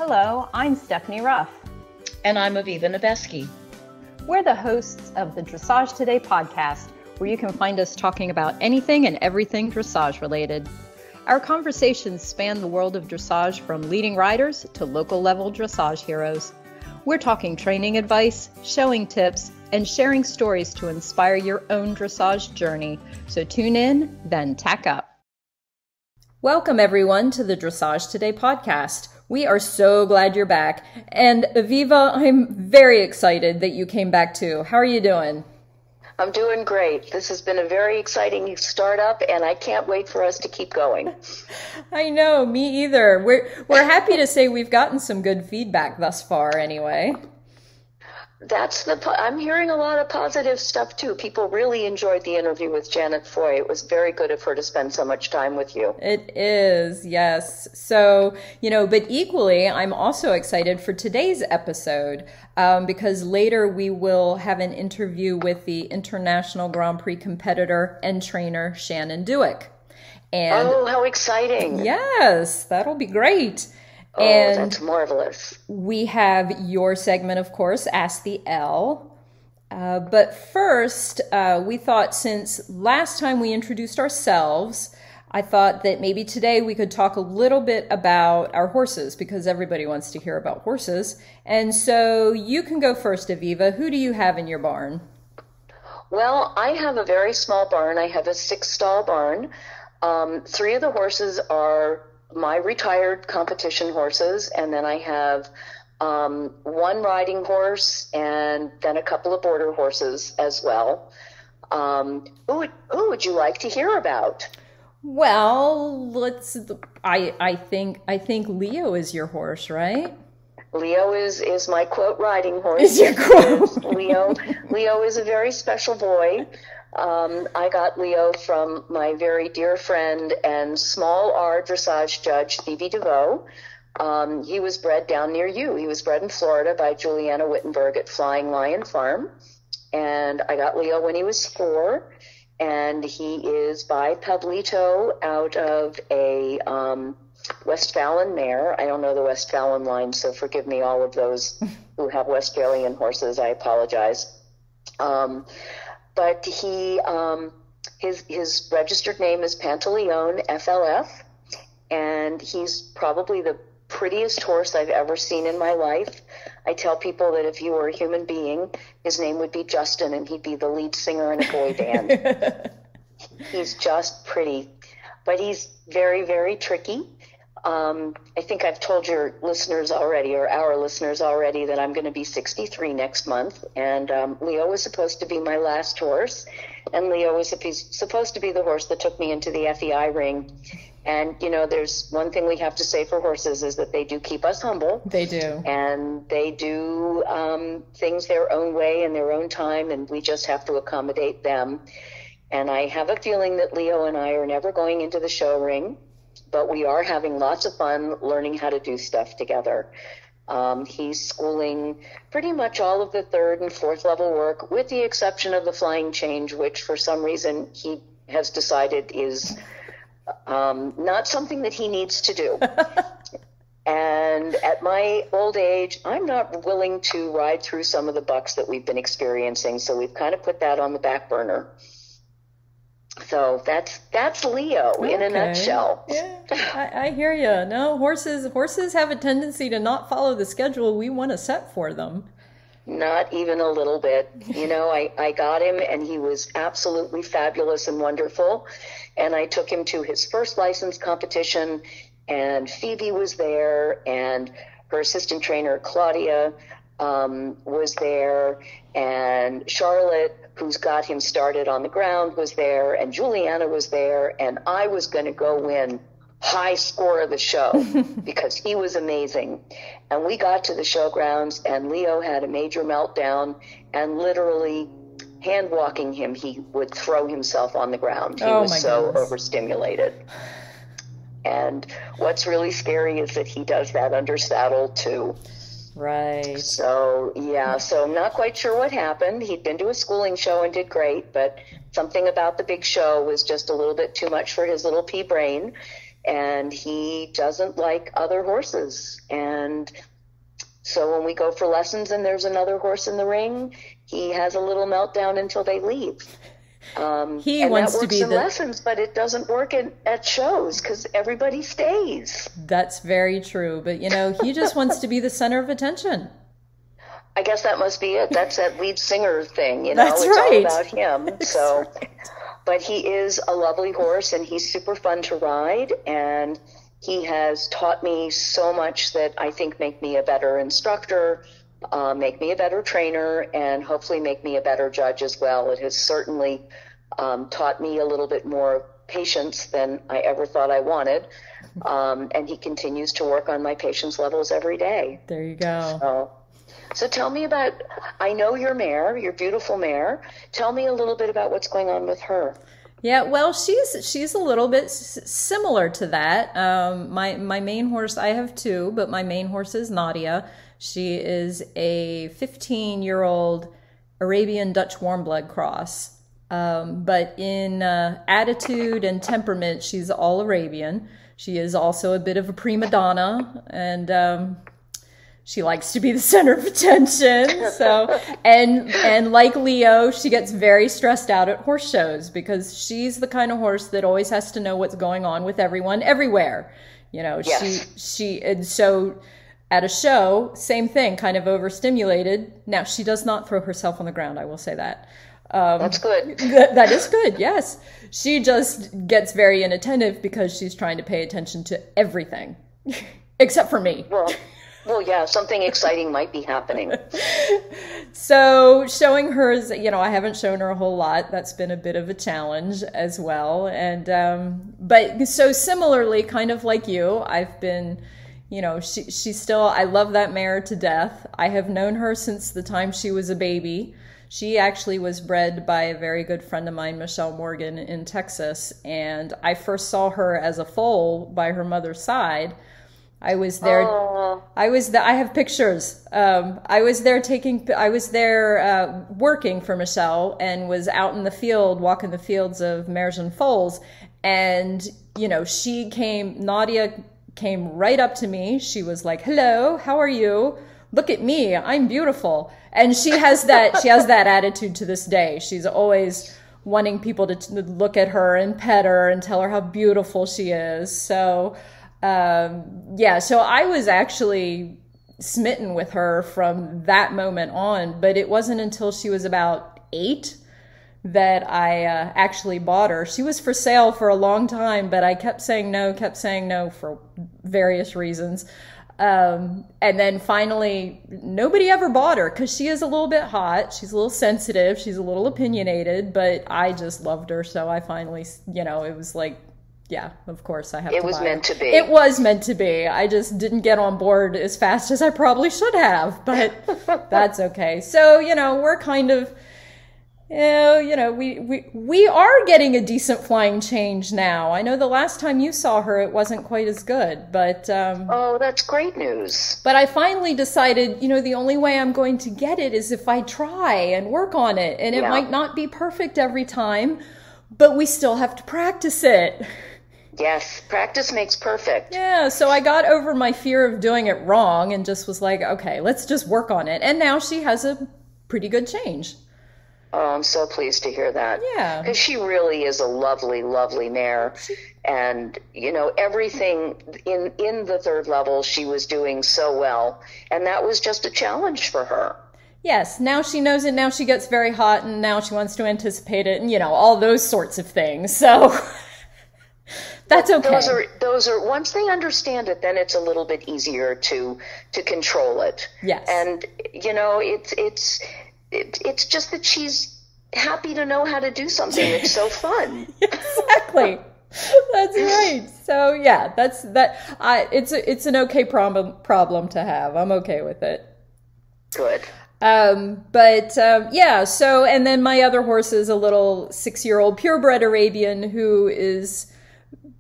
Hello, I'm Stephanie Ruff. And I'm Aviva Nebesky. We're the hosts of the Dressage Today podcast, where you can find us talking about anything and everything dressage related. Our conversations span the world of dressage, from leading riders to local level dressage heroes. We're talking training advice, showing tips, and sharing stories to inspire your own dressage journey. So tune in, then tack up. Welcome everyone to the Dressage Today podcast. We are so glad you're back. And Aviva, I'm very excited that you came back too. How are you doing? I'm doing great. This has been a very exciting startup, and I can't wait for us to keep going. I know, me either. We're happy to say we've gotten some good feedback thus far anyway. I'm hearing a lot of positive stuff too. People really enjoyed the interview with Janet Foy. It was very good of her to spend so much time with you. It is, yes. So, but equally, I'm also excited for today's episode because later we will have an interview with the international Grand Prix competitor and trainer, Shannon Dueck. And oh, how exciting. Yes, that'll be great. Oh, and that's marvelous. We have your segment, of course, Ask the L. But first, we thought since last time we introduced ourselves, I thought that maybe today we could talk a little bit about our horses, because everybody wants to hear about horses. And so you can go first, Aviva. Who do you have in your barn? Well, I have a very small barn. I have a 6-stall barn. 3 of the horses are my retired competition horses, and then I have 1 riding horse and then a couple of border horses as well. Who would you like to hear about? Well, I think Leo is your horse, right? Leo is my quote riding horse. Is your quote? Leo is a very special boy. I got Leo from my very dear friend and small R dressage judge, Phoebe DeVoe. He was bred down near you. He was bred in Florida by Juliana Wittenberg at Flying Lion Farm. And I got Leo when he was 4. And he is by Pablito out of a Westphalian mare. I don't know the Westphalian line, so forgive me, all of those who have Westphalian horses. I apologize. But he, his registered name is Pantaleone, FLF, and he's probably the prettiest horse I've ever seen in my life. I tell people that if he were a human being, his name would be Justin, and he'd be the lead singer in a boy band. He's just pretty, but he's very, very tricky. I think I've told your listeners already, or our listeners already, that I'm going to be 63 next month. And Leo was supposed to be my last horse. And Leo was supposed to be the horse that took me into the FEI ring. And, there's one thing we have to say for horses is that they do keep us humble. They do. And they do things their own way in their own time, and we just have to accommodate them. And I have a feeling that Leo and I are never going into the show ring, but we are having lots of fun learning how to do stuff together. He's schooling pretty much all of the 3rd and 4th level work, with the exception of the flying change, which for some reason he has decided is not something that he needs to do. And at my old age, I'm not willing to ride through some of the bucks that we've been experiencing, so we've kind of put that on the back burner. So that's Leo in a nutshell. Yeah, I hear you. No, horses have a tendency to not follow the schedule we want to set for them. Not even a little bit. I got him, and he was absolutely fabulous and wonderful. And I took him to his first license competition, and Phoebe was there, and her assistant trainer, Claudia, was there, and Charlotte, who's got him started on the ground, was there, and Juliana was there, and I was going to go win high score of the show because he was amazing. And we got to the showgrounds, and Leo had a major meltdown, and literally hand walking him, he would throw himself on the ground. He was so overstimulated. And what's really scary is that he does that under saddle too. Right. So, so I'm not quite sure what happened. He'd been to a schooling show and did great, but something about the big show was just a little bit too much for his little pea brain. and he doesn't like other horses. And so when we go for lessons and there's another horse in the ring, he has a little meltdown until they leave. He wants to be in lessons, but it doesn't work at shows because everybody stays. That's very true. But, you know, he just wants to be the center of attention. I guess that must be it. That's that lead singer thing, you know. That's it's right. all about him. So, but he is a lovely horse, and he's super fun to ride, and he has taught me so much that I think make me a better instructor, make me a better trainer, and hopefully make me a better judge as well. It has certainly taught me a little bit more patience than I ever thought I wanted. And he continues to work on my patience levels every day. There you go. So tell me about, I know your mare, your beautiful mare. Tell me a little bit about what's going on with her. Yeah, well, she's a little bit similar to that. My main horse, I have two, but my main horse is Nadia. She is a 15-year-old Arabian Dutch warm blood cross. But in attitude and temperament, she's all Arabian. She is also a bit of a prima donna, and she likes to be the center of attention. So, and like Leo, she gets very stressed out at horse shows because she's the kind of horse that always has to know what's going on with everyone everywhere. You know, yes. And so at a show, same thing, kind of overstimulated. Now, she does not throw herself on the ground, I will say that. That's good. That is good, yes. She just gets very inattentive because she's trying to pay attention to everything, except for me. Well, yeah, something exciting might be happening. So showing her, you know, I haven't shown her a whole lot. That's been a bit of a challenge as well. And, but so similarly, kind of like you, I've been, you know, she's still, I love that mare to death. I have known her since the time she was a baby. She actually was bred by a very good friend of mine, Michelle Morgan, in Texas. And I first saw her as a foal by her mother's side. I was there. I have pictures. I was there working for Michelle and was out in the field, walking the fields of mares and foals. And, you know, Nadia came right up to me. She was like, "Hello, how are you? Look at me. I'm beautiful." And she has that attitude to this day. She's always wanting people to look at her and pet her and tell her how beautiful she is. So, so I was actually smitten with her from that moment on, but it wasn't until she was about 8 that I actually bought her. She was for sale for a long time, but I kept saying no for various reasons. And then finally, nobody ever bought her because she is a little bit hot. She's a little sensitive. She's a little opinionated, but I just loved her. So I finally, you know, it was like, yeah, of course I have to buy her. It was meant to be. It was meant to be. I just didn't get on board as fast as I probably should have, but that's okay. So, you know, we're kind of, you know, we are getting a decent flying change now. I know the last time you saw her, it wasn't quite as good, but... oh, that's great news. But I finally decided, you know, the only way I'm going to get it is if I try and work on it. And it might not be perfect every time, but we still have to practice it. Yes, practice makes perfect. Yeah, so I got over my fear of doing it wrong and just was like, okay, let's just work on it. And now she has a pretty good change. Oh, I'm so pleased to hear that. Yeah. Because she really is a lovely, lovely mare. And, you know, everything in the third level, she was doing so well. And that was just a challenge for her. Yes, now she knows it. Now she gets very hot and now she wants to anticipate it and, you know, all those sorts of things. So... That's okay. Those are once they understand it, then it's a little bit easier to control it. Yes. And you know, it's just that she's happy to know how to do something that's so fun. Exactly. That's right. So yeah, it's an okay problem to have. I'm okay with it. Good. So, and then my other horse is a little 6-year-old purebred Arabian who is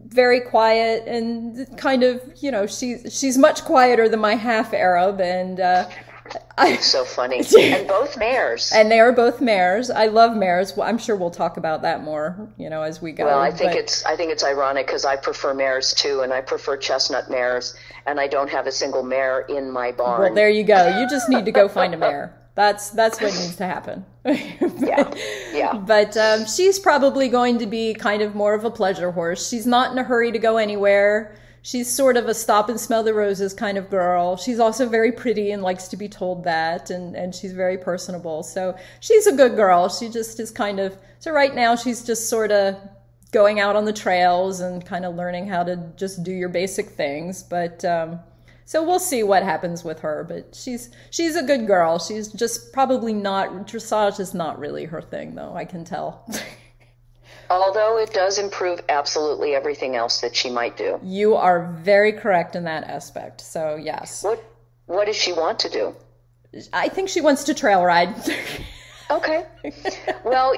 very quiet and kind of, you know, she's much quieter than my half Arab, and So funny. And both mares. And they are both mares. I love mares. Well, I'm sure we'll talk about that more, as we go. Well, I think it's ironic because I prefer mares too, and I prefer chestnut mares, and I don't have a single mare in my barn. Well, there you go. You just need to go find a mare. That's what needs to happen. Yeah. But she's probably going to be kind of more of a pleasure horse. She's not in a hurry to go anywhere. She's sort of a stop and smell the roses kind of girl. She's also very pretty and likes to be told that, and she's very personable. So she's a good girl. She just is kind of, so right now she's just sort of going out on the trails and kind of learning how to just do your basic things. But so we'll see what happens with her. But she's a good girl. She's just probably not, dressage is not really her thing though, I can tell. Although it does improve absolutely everything else that she might do. You are very correct in that aspect. So yes. What does she want to do? I think she wants to trail ride. Okay. Well,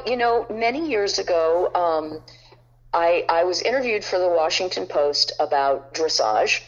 many years ago, I was interviewed for the Washington Post about dressage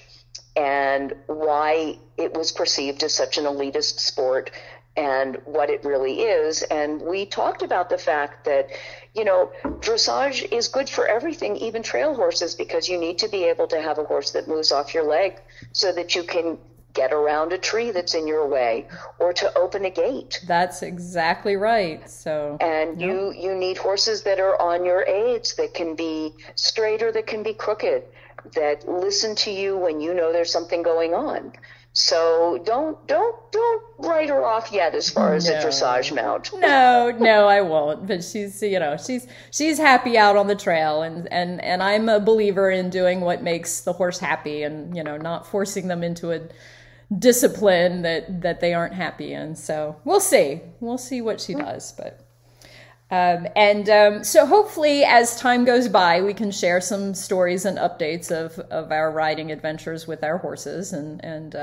and why it was perceived as such an elitist sport and what it really is. And we talked about the fact that, dressage is good for everything, even trail horses, because you need to be able to have a horse that moves off your leg so that you can get around a tree that's in your way or to open a gate. That's exactly right. So, and you need horses that are on your aids, that can be straight or that can be crooked, that listen to you when you know there's something going on. So don't write her off yet as far as a dressage mount. No, I won't. But she's happy out on the trail, and I'm a believer in doing what makes the horse happy, and not forcing them into a discipline that they aren't happy in. So we'll see what she does, but. So hopefully as time goes by, we can share some stories and updates of our riding adventures with our horses and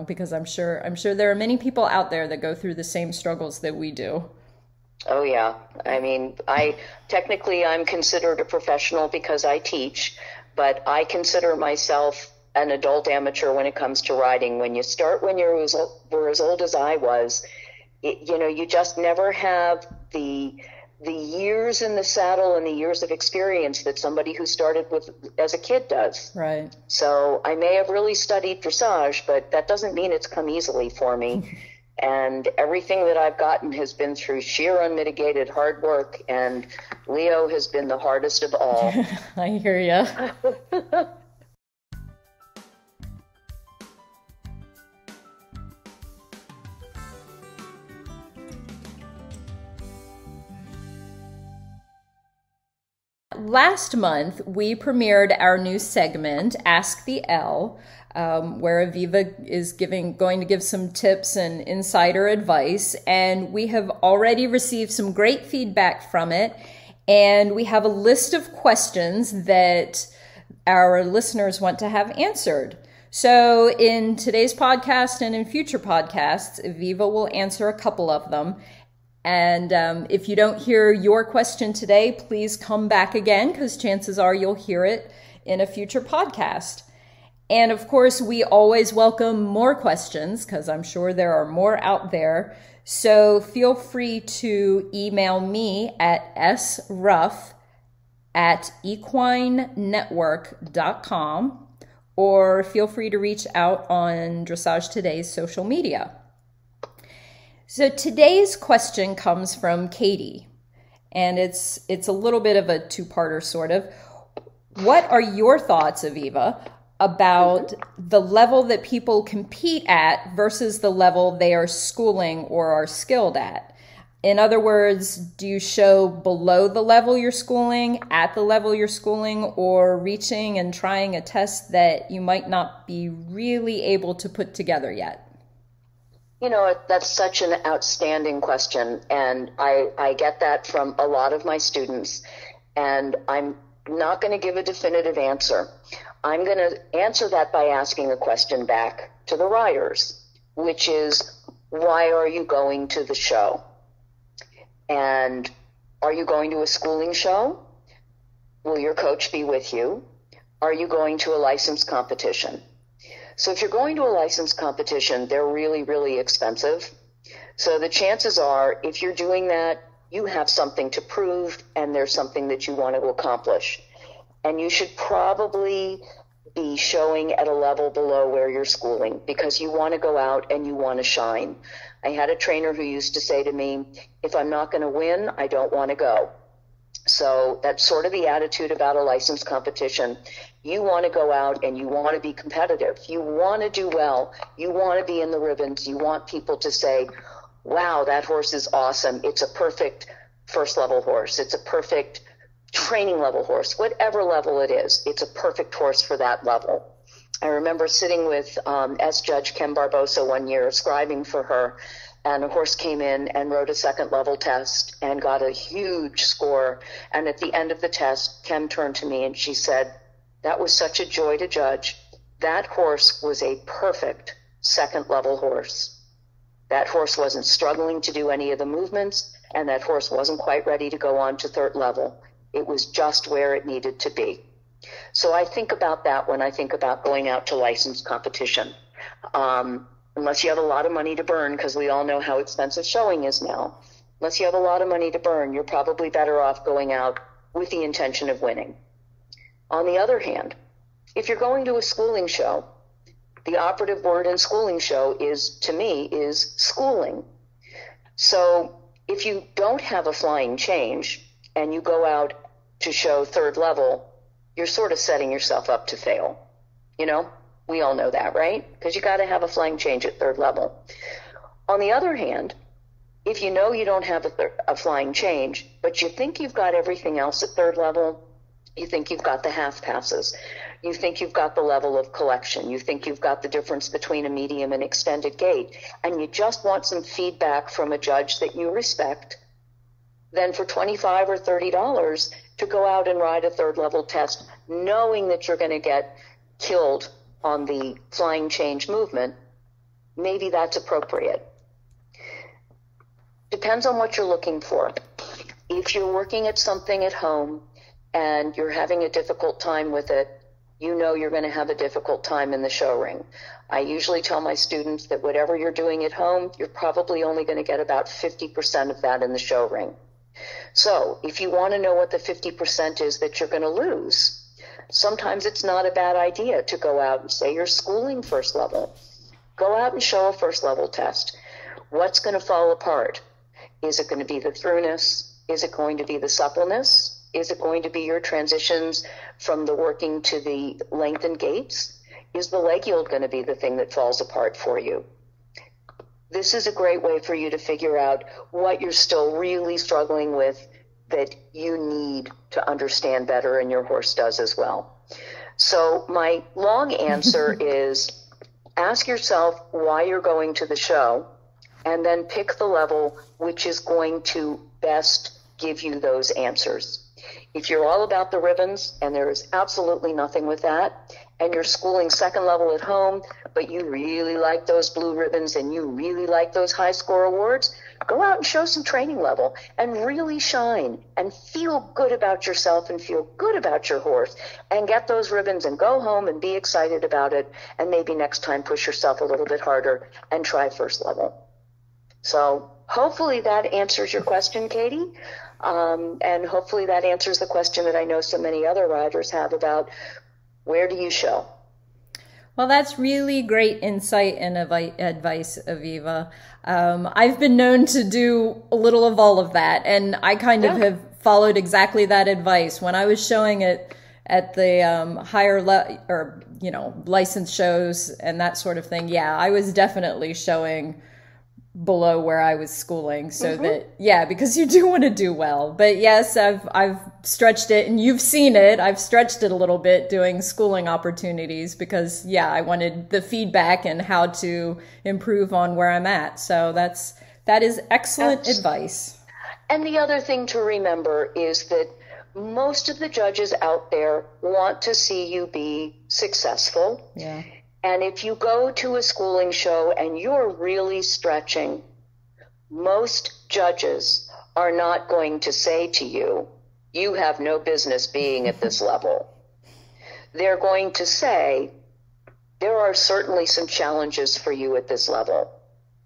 because I'm sure there are many people out there that go through the same struggles that we do. Oh yeah. I mean, I'm considered a professional because I teach, but I consider myself an adult amateur when it comes to riding. When you start when you're as old as I was, you just never have the years in the saddle and the years of experience that somebody who started with as a kid does. Right. So I may have really studied dressage, but that doesn't mean it's come easily for me. And everything that I've gotten has been through sheer unmitigated hard work, and Leo has been the hardest of all. I hear ya. Last month, we premiered our new segment, Ask the L, where Aviva is going to give some tips and insider advice, and we have already received some great feedback from it, and we have a list of questions that our listeners want to have answered. So in today's podcast and in future podcasts, Aviva will answer a couple of them. And if you don't hear your question today, please come back again, because chances are you'll hear it in a future podcast. And of course, we always welcome more questions, because I'm sure there are more out there. So feel free to email me at sruff@equinenetwork.com, or feel free to reach out on Dressage Today's social media. So today's question comes from Katie, and it's a little bit of a two-parter sort of. What are your thoughts, Aviva, about the level that people compete at versus the level they are schooling or are skilled at? In other words, do you show below the level you're schooling, at the level you're schooling, or reaching and trying a test that you might not be really able to put together yet? That's such an outstanding question, and I get that from a lot of my students, and I'm not going to give a definitive answer. I'm going to answer that by asking a question back to the riders, which is, why are you going to the show? And are you going to a schooling show? Will your coach be with you? Are you going to a license competition? So if you're going to a license competition, they're really, really expensive. So the chances are, if you're doing that, you have something to prove and there's something that you want to accomplish. And you should probably be showing at a level below where you're schooling, because you want to go out and you want to shine. I had a trainer who used to say to me, if I'm not going to win, I don't want to go. So that's sort of the attitude about a license competition. You want to go out and you want to be competitive. You want to do well. You want to be in the ribbons. You want people to say, wow, that horse is awesome. It's a perfect first level horse. It's a perfect training level horse. Whatever level it is, it's a perfect horse for that level. I remember sitting with S. Judge Ken Barbosa one year, scribing for her, and a horse came in and wrote a second level test and got a huge score. And at the end of the test, Kim turned to me and she said, that was such a joy to judge. That horse was a perfect second level horse. That horse wasn't struggling to do any of the movements, and that horse wasn't quite ready to go on to third level. It was just where it needed to be. So I think about that when I think about going out to license competition. Unless you have a lot of money to burn, because we all know how expensive showing is now. Unless you have a lot of money to burn, you're probably better off going out with the intention of winning. On the other hand, if you're going to a schooling show, the operative word in schooling show is, to me, is schooling. So if you don't have a flying change and you go out to show third level, you're sort of setting yourself up to fail. You know, we all know that, right? Because you got to have a flying change at third level. On the other hand, if you know you don't have a flying change, but you think you've got everything else at third level, you think you've got the half passes, you think you've got the level of collection, you think you've got the difference between a medium and extended gait, and you just want some feedback from a judge that you respect, then for $25 or $30 to go out and ride a third level test, knowing that you're going to get killed on the flying change movement, maybe that's appropriate. Depends on what you're looking for. If you're working at something at home and you're having a difficult time with it, you know you're going to have a difficult time in the show ring. I usually tell my students that whatever you're doing at home, you're probably only going to get about 50% of that in the show ring. So if you want to know what the 50% is that you're going to lose, sometimes it's not a bad idea to go out and say you're schooling first level. Go out and show a first level test. What's going to fall apart? Is it going to be the throughness? Is it going to be the suppleness? Is it going to be your transitions from the working to the lengthened gaits? Is the leg yield going to be the thing that falls apart for you? This is a great way for you to figure out what you're still really struggling with that you need to understand better, and your horse does as well. So my long answer is ask yourself why you're going to the show, and then pick the level which is going to best give you those answers. If you're all about the ribbons, and there is absolutely nothing with that, and you're schooling second level at home, but you really like those blue ribbons and you really like those high score awards, go out and show some training level and really shine and feel good about yourself and feel good about your horse and get those ribbons and go home and be excited about it, and maybe next time push yourself a little bit harder and try first level. So hopefully that answers your question, Katie. And hopefully that answers the question that I know so many other riders have about where do you show? Well, that's really great insight and advice, Aviva. I've been known to do a little of all of that, and I kind of have followed exactly that advice. When I was showing it at the higher license shows and that sort of thing, I was definitely showing below where I was schooling, so that because you do want to do well. But yes, I've stretched it, and you've seen it. I've stretched it a little bit doing schooling opportunities because I wanted the feedback and how to improve on where I'm at. So that is excellent advice. And the other thing to remember is that most of the judges out there want to see you be successful. Yeah. And if you go to a schooling show and you're really stretching, most judges are not going to say to you, you have no business being at this level. They're going to say, There are certainly some challenges for you at this level.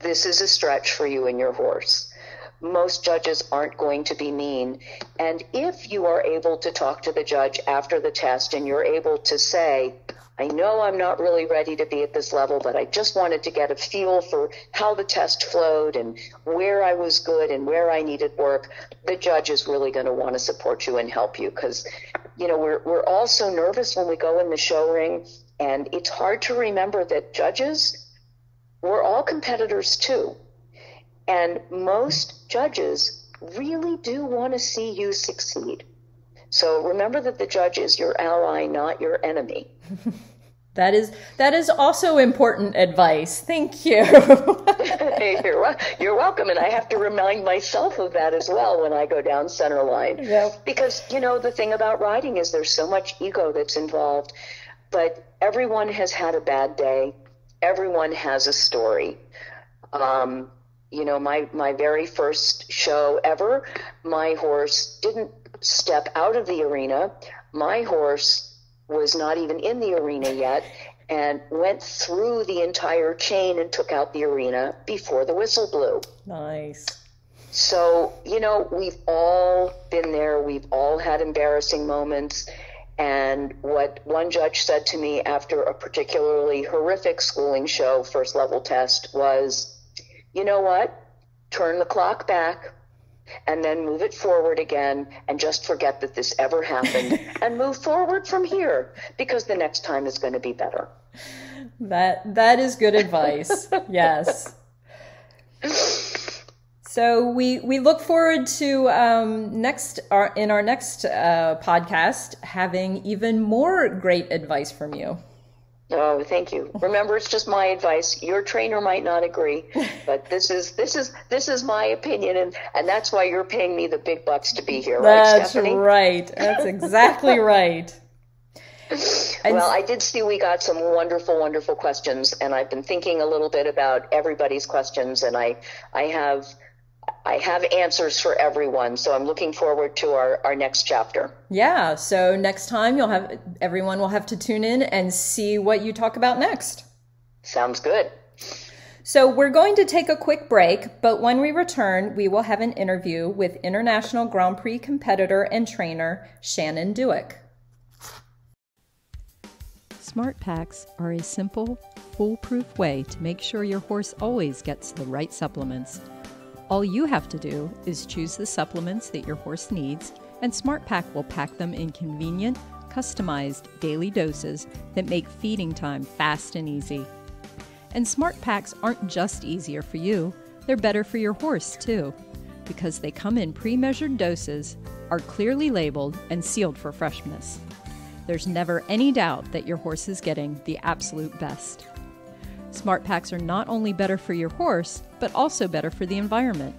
This is a stretch for you and your horse. Most judges aren't going to be mean. And if you are able to talk to the judge after the test and you're able to say, I know I'm not really ready to be at this level, but I just wanted to get a feel for how the test flowed and where I was good and where I needed work, the judge is really going to want to support you and help you because, you know, we're all so nervous when we go in the show ring, and it's hard to remember that judges, we're all competitors too. And most judges really do want to see you succeed. So remember that the judge is your ally, not your enemy. That is also important advice. Thank you. You're welcome. And I have to remind myself of that as well when I go down center line. Yep. Because, you know, the thing about riding is there's so much ego that's involved. But everyone has had a bad day. Everyone has a story. You know, my very first show ever, my horse didn't step out of the arena. My horse was not even in the arena yet and went through the entire chain and took out the arena before the whistle blew. Nice. So, you know, we've all been there. We've all had embarrassing moments. And what one judge said to me after a particularly horrific schooling show, first level test, was, you know what? Turn the clock back and then move it forward again and just forget that this ever happened and move forward from here because the next time is going to be better. That is good advice. Yes. So we look forward to in our next podcast having even more great advice from you. Oh, thank you. Remember, it's just my advice. Your trainer might not agree, but this is my opinion, and that's why you're paying me the big bucks to be here, right, Stephanie? That's right. That's exactly right. Well, I did see we got some wonderful, wonderful questions, and I've been thinking a little bit about everybody's questions, and I have answers for everyone, so I'm looking forward to our next chapter. Yeah, so next time everyone will have to tune in and see what you talk about next. Sounds good. So we're going to take a quick break, but when we return, we will have an interview with International Grand Prix competitor and trainer Shannon Dueck. Smart packs are a simple, foolproof way to make sure your horse always gets the right supplements. All you have to do is choose the supplements that your horse needs, and SmartPak will pack them in convenient, customized daily doses that make feeding time fast and easy. And SmartPaks aren't just easier for you, they're better for your horse too, because they come in pre-measured doses, are clearly labeled, and sealed for freshness. There's never any doubt that your horse is getting the absolute best. Smart packs are not only better for your horse, but also better for the environment.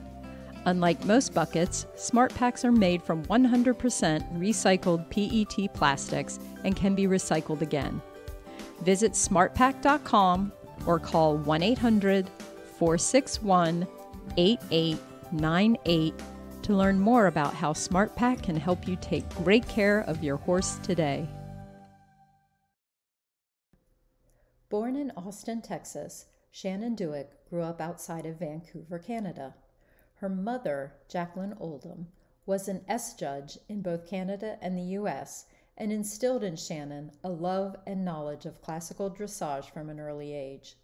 Unlike most buckets, Smart packs are made from 100% recycled PET plastics and can be recycled again. Visit smartpack.com or call 1-800-461-8898 to learn more about how SmartPak can help you take great care of your horse today. Born in Austin, Texas, Shannon Dueck grew up outside of Vancouver, Canada. Her mother, Jacqueline Oldham, was an S judge in both Canada and the U.S. and instilled in Shannon a love and knowledge of classical dressage from an early age.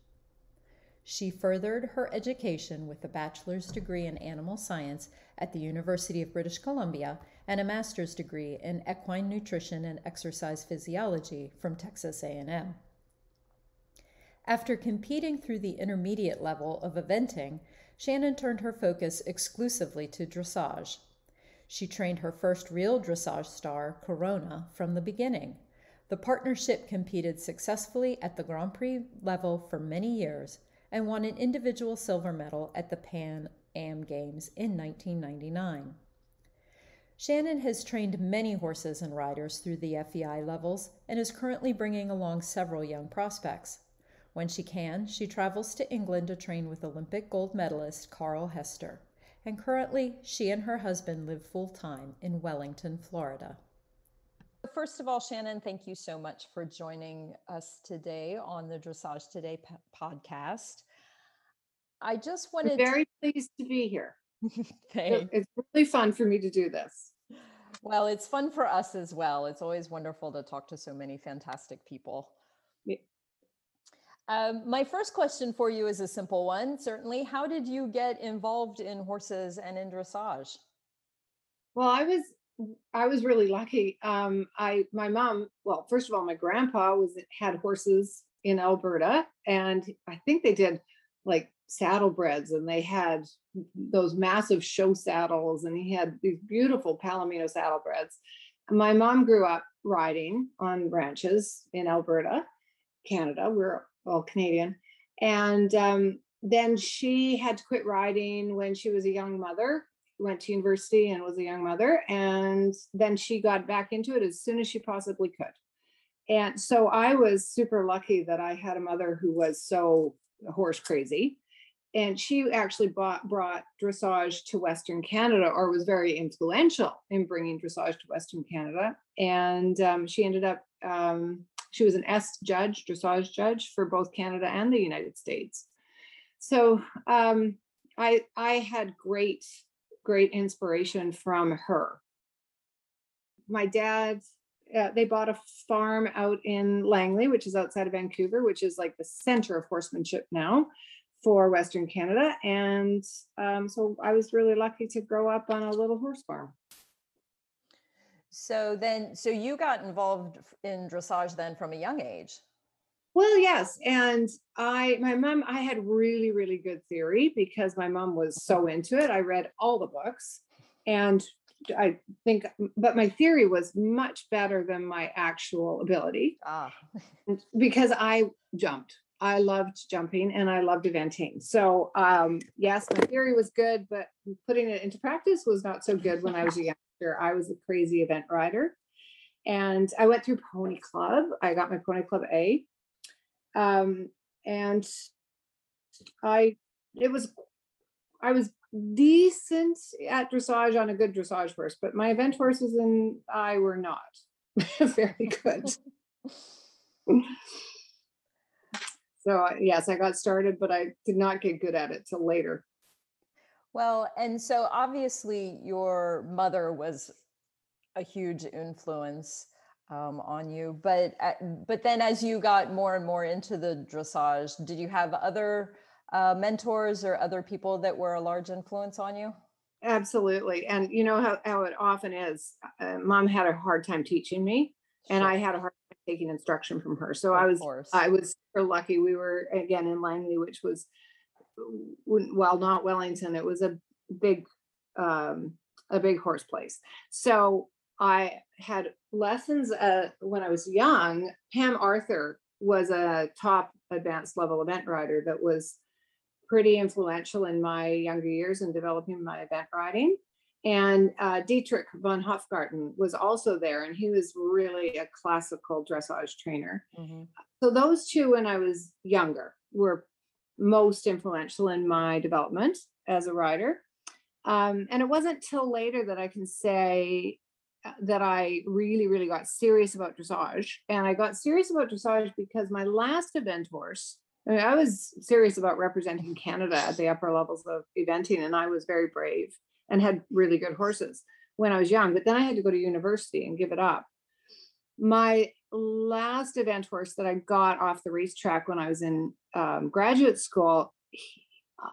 She furthered her education with a bachelor's degree in animal science at the University of British Columbia and a master's degree in equine nutrition and exercise physiology from Texas A&amp. After competing through the intermediate level of eventing, Shannon turned her focus exclusively to dressage. She trained her first real dressage star, Korona, from the beginning. The partnership competed successfully at the Grand Prix level for many years and won an individual silver medal at the Pan Am Games in 1999. Shannon has trained many horses and riders through the FEI levels and is currently bringing along several young prospects. When she can, she travels to England to train with Olympic gold medalist Carl Hester, and currently she and her husband live full-time in Wellington, Florida. First of all, Shannon, thank you so much for joining us today on the Dressage Today podcast. I just wanted I'm very pleased to be here. Thanks. It's really fun for me to do this. Well, it's fun for us as well. It's always wonderful to talk to so many fantastic people. Yeah. My first question for you is a simple one, certainly. How did you get involved in horses and in dressage? Well, I was really lucky. My mom, well, first of all, my grandpa had horses in Alberta, and I think they did like saddlebreds, and they had those massive show saddles, and he had these beautiful Palomino saddlebreds. My mom grew up riding on ranches in Alberta, Canada. We're all Canadian. And then she had to quit riding when she was a young mother, went to university and was a young mother. And then she got back into it as soon as she possibly could. And so I was super lucky that I had a mother who was so horse crazy. And she actually brought dressage to Western Canada, or was very influential in bringing dressage to Western Canada. And she ended up, she was an dressage judge for both Canada and the United States. So I had great inspiration from her. My dad, they bought a farm out in Langley, which is outside of Vancouver, which is like the center of horsemanship now for Western Canada. And so I was really lucky to grow up on a little horse farm. So you got involved in dressage then from a young age. Well, yes. And I had really, really good theory because my mom was so into it. I read all the books, and but my theory was much better than my actual ability. Because I jumped. I loved jumping and I loved eventing. So yes, my theory was good, but putting it into practice was not so good when I was a youngster. I was a crazy event rider. And I went through Pony Club. I got my Pony Club A. And I was decent at dressage on a good dressage horse, but my event horses and I were not very good. So yes, I got started, but I did not get good at it till later. Well, and so obviously your mother was a huge influence on you, but then as you got more and more into the dressage, did you have other mentors or other people that were a large influence on you? Absolutely. And you know how it often is. Mom had a hard time teaching me, and I had a hard time taking instruction from her. So I was super lucky. We were again in Langley, which was, well, not Wellington. It was a big horse place. So I had lessons when I was young. Pam Arthur was a top advanced level event rider that was pretty influential in my younger years in developing my event riding. And Dietrich von Hofgarten was also there, and he was really a classical dressage trainer. Mm-hmm. So those two, when I was younger, were most influential in my development as a rider. And it wasn't till later that I can say that I really, really got serious about dressage. And I got serious about dressage because my last event horse, I was serious about representing Canada at the upper levels of eventing, and I was very brave and had really good horses when I was young. But then I had to go to university and give it up. My last event horse that I got off the racetrack when I was in graduate school,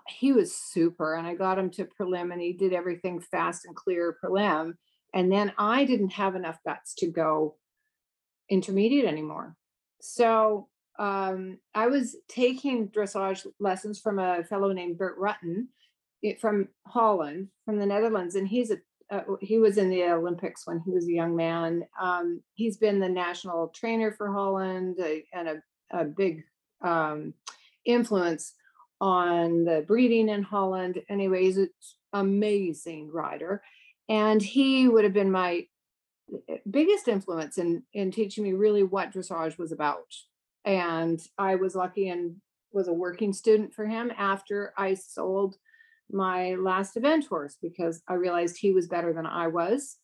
he was super, and I got him to prelim, and he did everything fast and clear prelim. And then I didn't have enough guts to go intermediate anymore. So I was taking dressage lessons from a fellow named Bert Rutten from Holland, from the Netherlands. And he was in the Olympics when he was a young man. He's been the national trainer for Holland and a big influence on the breeding in Holland. Anyway, he's an amazing rider. And he would have been my biggest influence in teaching me really what dressage was about. And I was lucky and was a working student for him after I sold my last event horse, because I realized he was better than I was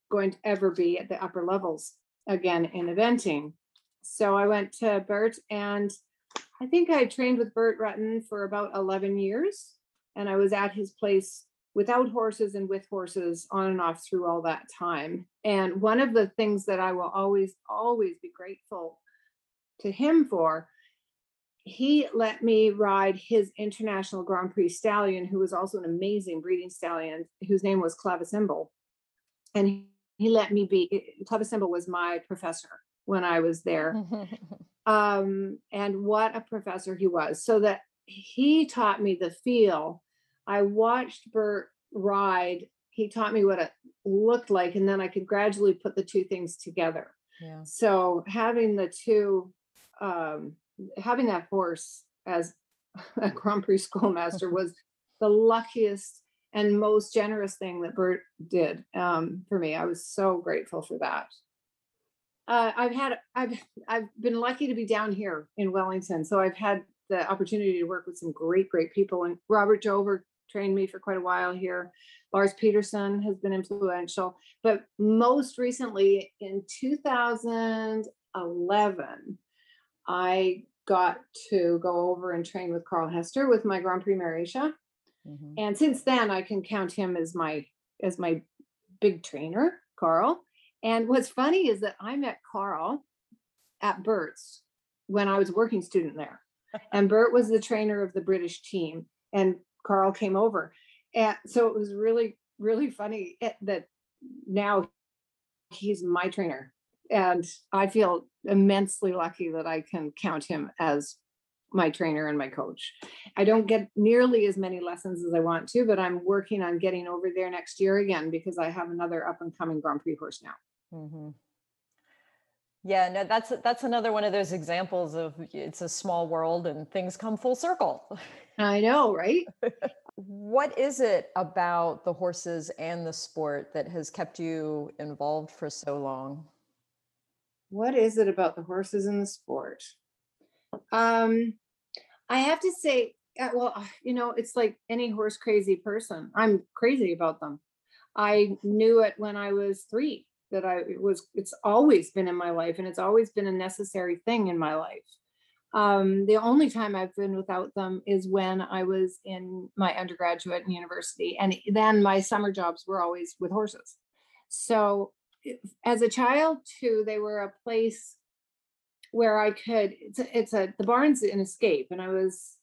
going to ever be at the upper levels again in eventing. So I went to Bert, and I think I trained with Bert Rutten for about 11 years. And I was at his place without horses and with horses on and off through all that time. And one of the things that I will always, always be grateful to him for, he let me ride his international Grand Prix stallion, who was also an amazing breeding stallion, whose name was Clavisymbol. And he let me be, Clavisymbol was my professor when I was there. And what a professor he was. So that he taught me the feel. I watched Bert ride. He taught me what it looked like, and then I could gradually put the two things together. Yeah. So having the two, having that horse as a Grand Prix schoolmaster was the luckiest and most generous thing that Bert did for me. I was so grateful for that. I've been lucky to be down here in Wellington, so I've had the opportunity to work with some great people. And Robert Jover trained me for quite a while here. Lars Peterson has been influential, but most recently in 2011, I got to go over and train with Carl Hester with my Grand Prix Marisha. Mm-hmm. And since then, I can count him as my big trainer, Carl. And what's funny is that I met Carl at Bert's when I was a working student there. And Bert was the trainer of the British team, and Carl came over. And so it was really, really funny that now he's my trainer. And I feel immensely lucky that I can count him as my trainer and my coach. I don't get nearly as many lessons as I want to, but I'm working on getting over there next year again, because I have another up and coming Grand Prix horse now. Mm-hmm. Yeah, no, that's another one of those examples of it's a small world and things come full circle. I know, right? What is it about the horses and the sport that has kept you involved for so long? What is it about the horses and the sport? I have to say, well, it's like any horse crazy person. I'm crazy about them. I knew it when I was 3 that it's always been in my life, and it's always been a necessary thing in my life. The only time I've been without them is when I was in my undergraduate and university. And then my summer jobs were always with horses. So as a child too, they were a place where I could, the barn's an escape. And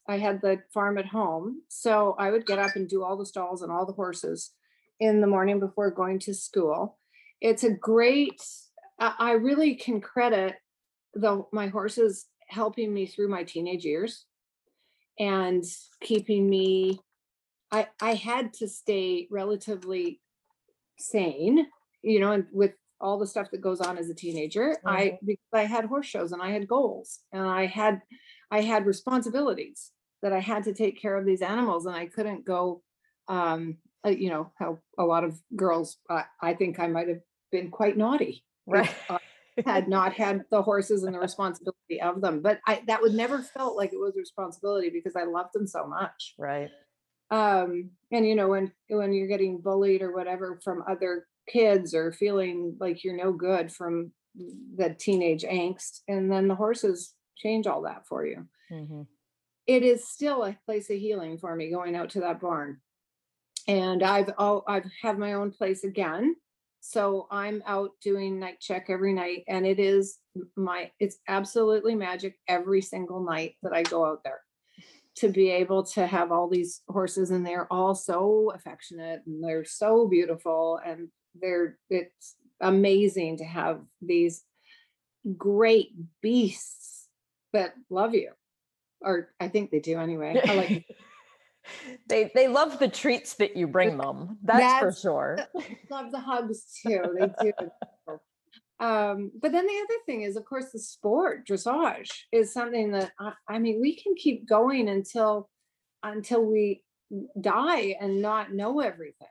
I had the farm at home. So I would get up and do all the stalls and all the horses in the morning before going to school. It's a great, I really can credit my horses helping me through my teenage years and keeping me, I had to stay relatively sane, and with all the stuff that goes on as a teenager, mm-hmm. Because I had horse shows and I had goals and I had responsibilities that I had to take care of these animals, and I couldn't go, how a lot of girls, I think I might've been quite naughty. Right. Had not had the horses and the responsibility of them, but that would never felt like it was a responsibility because I loved them so much. Right. And when you're getting bullied or whatever from other kids, or feeling like you're no good from the teenage angst, and then the horses change all that for you. Mm-hmm. It is still a place of healing for me going out to that barn. And I've have my own place again. So I'm out doing night check every night, and it's absolutely magic every single night that I go out there, to be able to have all these horses, and they're all so affectionate and they're so beautiful, and it's amazing to have these great beasts that love you, or I think they do anyway. I like They love the treats that you bring them. That's for sure. Love the hugs too. They do. But then the other thing is, of course, the sport. Dressage is something that we can keep going until we die and not know everything.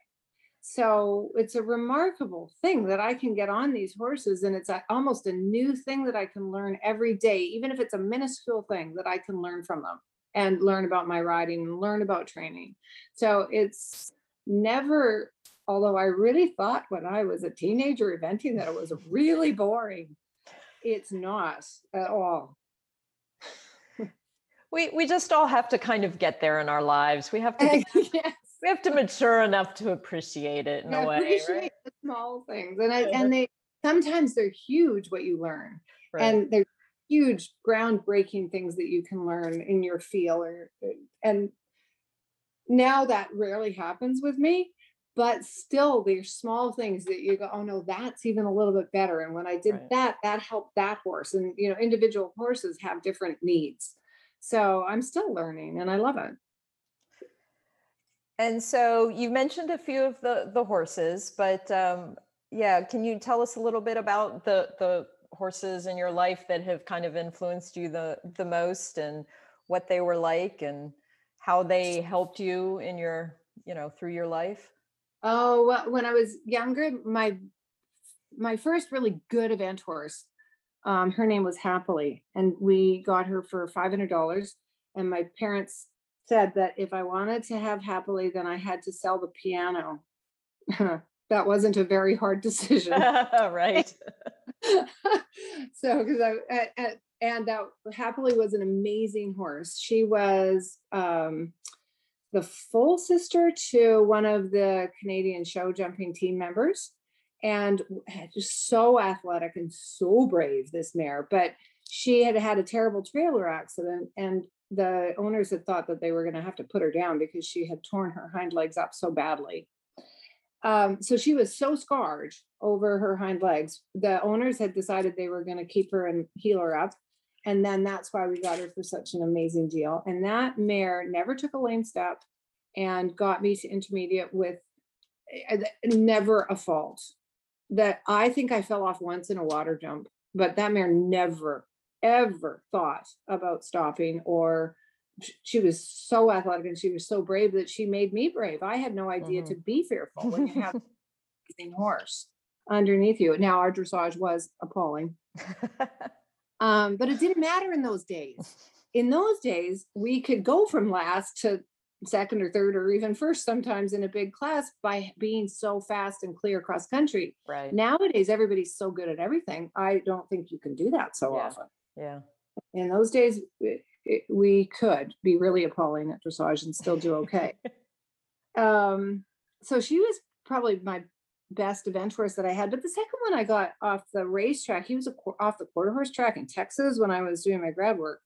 So it's a remarkable thing that I can get on these horses, and it's almost a new thing that I can learn every day, even if it's a minuscule thing that I can learn from them and learn about my riding and learn about training. So it's never although I really thought when I was a teenager eventing that it was really boring. It's not at all. We just all have to kind of get there in our lives. We have to be, yes. We have to mature enough to appreciate it in a way. Appreciate right? the small things, and they sometimes they're huge what you learn, right. And they're huge, groundbreaking things that you can learn in your field. And now that rarely happens with me, but still, there's small things that you go, oh no, that's even a little bit better. And when I did that helped that horse. And individual horses have different needs. So I'm still learning and I love it. And so you mentioned a few of the horses, but can you tell us a little bit about the horses in your life that have kind of influenced you the most, and what they were like and how they helped you in your, through your life? Oh, well, when I was younger, my first really good event horse, her name was Happily, and we got her for $500. And my parents said that if I wanted to have Happily, then I had to sell the piano. That wasn't a very hard decision. Right. So, because that Happily was an amazing horse. She was the full sister to one of the Canadian show jumping team members, and just so athletic and so brave, this mare. But she had had a terrible trailer accident, and the owners had thought that they were going to have to put her down because she had torn her hind legs up so badly. So she was so scarred over her hind legs. The owners had decided they were going to keep her and heal her up. And then that's why we got her for such an amazing deal. And that mare never took a lame step and got me to intermediate with never a fault. That I think I fell off once in a water jump, but that mare never, ever thought about stopping. Or she was so athletic and she was so brave that she made me brave. I had no idea to be fearful when you have an amazing horse underneath you. Now, our dressage was appalling. But it didn't matter in those days. In those days, we could go from last to second or third or even first sometimes in a big class by being so fast and clear cross country. Right. Nowadays, everybody's so good at everything. I don't think you can do that so often. Yeah. In those days, we could be really appalling at dressage and still do okay. So she was probably my best event horse that I had. But the second one I got off the racetrack, he was off the quarter horse track in Texas when I was doing my grad work.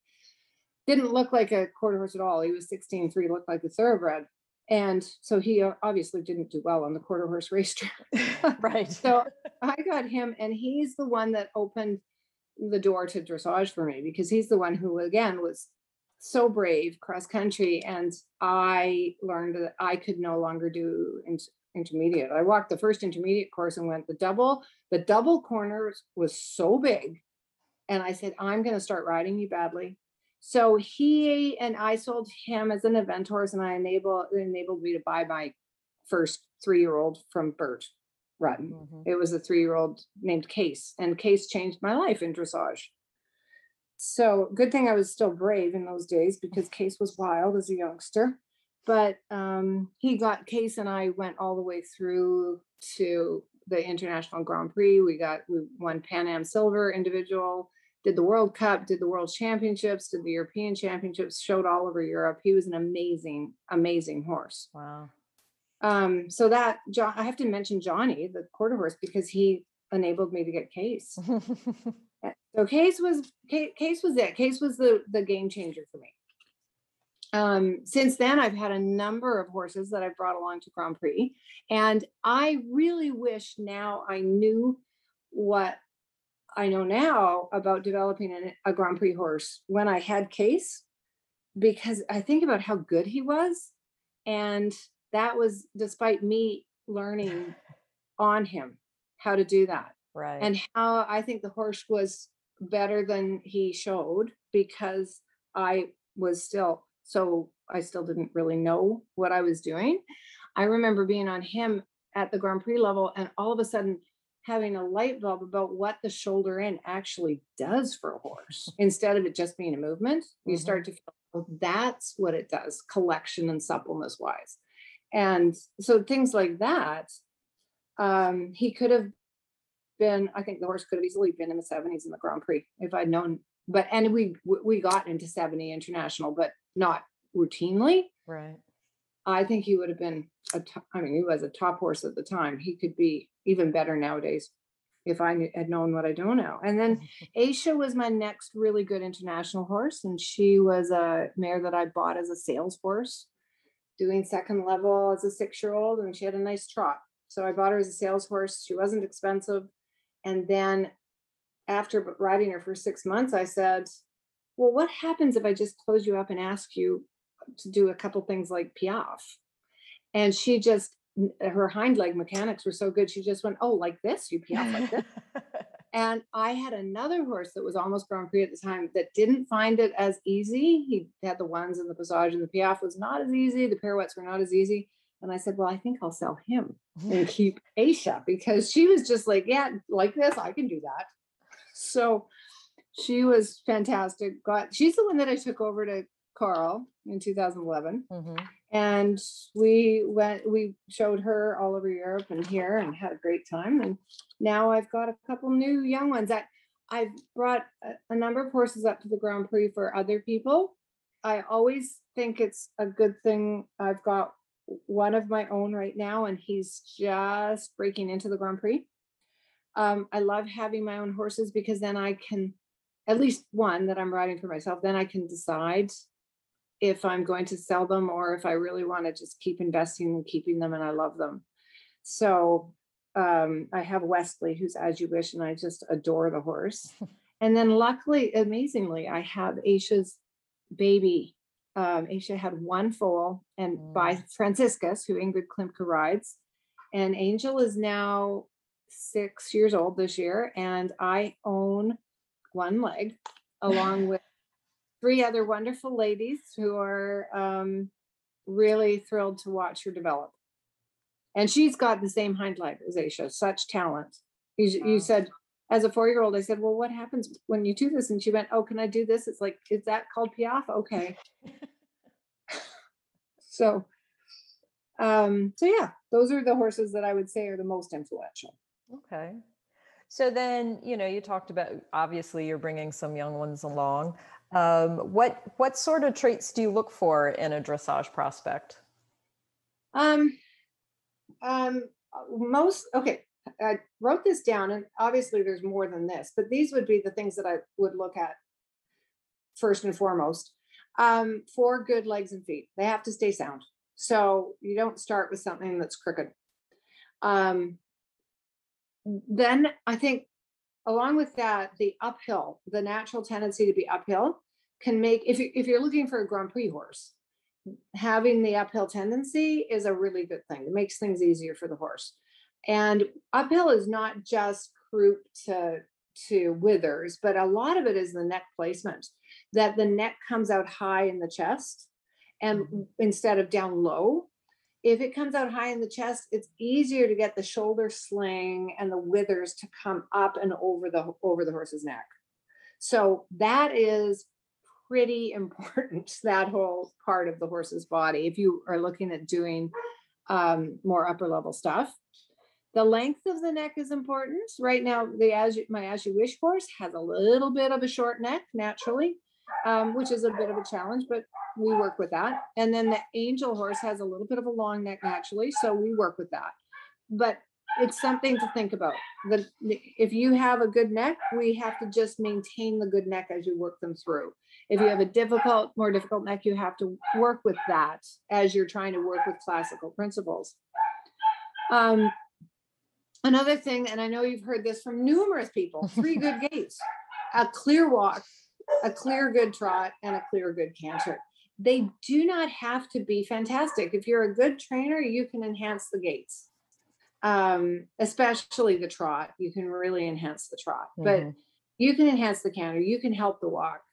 Didn't look like a quarter horse at all. He was 16.3, looked like a thoroughbred. And so he obviously didn't do well on the quarter horse racetrack. Right. So I got him, and he's the one that opened the door to dressage for me, because he's the one who, again, was so brave cross country. And I learned that I could no longer do intermediate. I walked the first intermediate course and went the double corners was so big. And I said, I'm going to start riding you badly. So he and I sold him as an event horse, and it enabled me to buy my first 3-year-old from Bert Rutten. Mm-hmm. It was a 3-year-old named Case, and Case changed my life in dressage. So good thing I was still brave in those days, because Case was wild as a youngster. But he got Case, and I went all the way through to the International Grand Prix. We won Pan Am Silver individual, did the World Cup, did the World Championships, did the European Championships, showed all over Europe. He was an amazing, amazing horse. Wow. So that I have to mention Johnny, the quarter horse, because he enabled me to get Case. So Case was it. Case was the game changer for me. Since then, I've had a number of horses that I've brought along to Grand Prix, and I really wish now I knew what I know now about developing a Grand Prix horse when I had Case, because I think about how good he was, and that was despite me learning on him how to do that. Right. And how I think the horse was better than he showed, because I still didn't really know what I was doing. I remember being on him at the Grand Prix level, and all of a sudden having a light bulb about what the shoulder in actually does for a horse. Instead of it just being a movement, you start to feel, oh, that's what it does, collection and suppleness wise. And so things like that He could have been, I think the horse could have easily been in the 70s in the Grand Prix if I'd known, and we got into 70 international, but not routinely. Right. I think he would have been he was a top horse at the time. He could be even better nowadays if I had known what I don't know. And then Aisha was my next really good international horse. And she was a mare that I bought as a sales horse, doing second level as a 6-year-old. And she had a nice trot. So I bought her as a sales horse. She wasn't expensive. And then after riding her for 6 months, I said, well, what happens if I just close you up and ask you to do a couple things like piaffe? And she just, her hind leg mechanics were so good. She just went, oh, like this, you piaffe like this. And I had another horse that was almost Grand Prix at the time that didn't find it as easy. He had the ones and the passage, and the piaffe was not as easy. The pirouettes were not as easy. And I said, well, I think I'll sell him and keep Aisha, because she was just like, yeah, like this, I can do that. So she was fantastic. She's the one that I took over to Carl in 2011. And we showed her all over Europe and here and had a great time. And now I've got a couple new young ones. I've brought a number of horses up to the Grand Prix for other people. I always think it's a good thing. I've got one of my own right now, and he's just breaking into the Grand Prix. I love having my own horses because then I can, at least one that I'm riding for myself, then I can decide if I'm going to sell them or if I really want to just keep investing and keeping them, and I love them. So I have Wesley, who's As You Wish, and I just adore the horse. And then luckily, amazingly, I have Aisha's baby. Aisha had one foal, and by Franciscus, who Ingrid Klimke rides. And Angel is now 6 years old this year, and I own one leg along with 3 other wonderful ladies who are really thrilled to watch her develop. And she's got the same hind leg as Aisha, such talent. You said, as a 4-year-old, I said, well, what happens when you do this? And she went, oh, can I do this? It's like, is that called piaffe? Okay. So yeah, those are the horses that I would say are the most influential. Okay. So then, you talked about, obviously you're bringing some young ones along. What sort of traits do you look for in a dressage prospect? I wrote this down, and obviously there's more than this, but these would be the things that I would look at first and foremost. 4 good legs and feet. They have to stay sound. So you don't start with something that's crooked. Then I think along with that, the natural tendency to be uphill can make, if you're looking for a Grand Prix horse, having the uphill tendency is a really good thing. It makes things easier for the horse. And uphill is not just croup to withers, but a lot of it is the neck placement, that the neck comes out high in the chest and instead of down low. If it comes out high in the chest, it's easier to get the shoulder sling and the withers to come up and over the horse's neck. So that is pretty important, that whole part of the horse's body, if you are looking at doing more upper level stuff. The length of the neck is important. Right now, my As You Wish horse has a little bit of a short neck naturally, which is a bit of a challenge, but we work with that. And then the Angel horse has a little bit of a long neck naturally, so we work with that. But it's something to think about. If you have a good neck, we have to just maintain the good neck as you work them through. If you have a more difficult neck, you have to work with that as you're trying to work with classical principles. Another thing, and I know you've heard this from numerous people, 3 good gaits, a clear walk, a clear good trot, and a clear good canter. They do not have to be fantastic. If you're a good trainer, you can enhance the gaits, especially the trot. You can really enhance the trot, but you can enhance the canter. You can help the walk,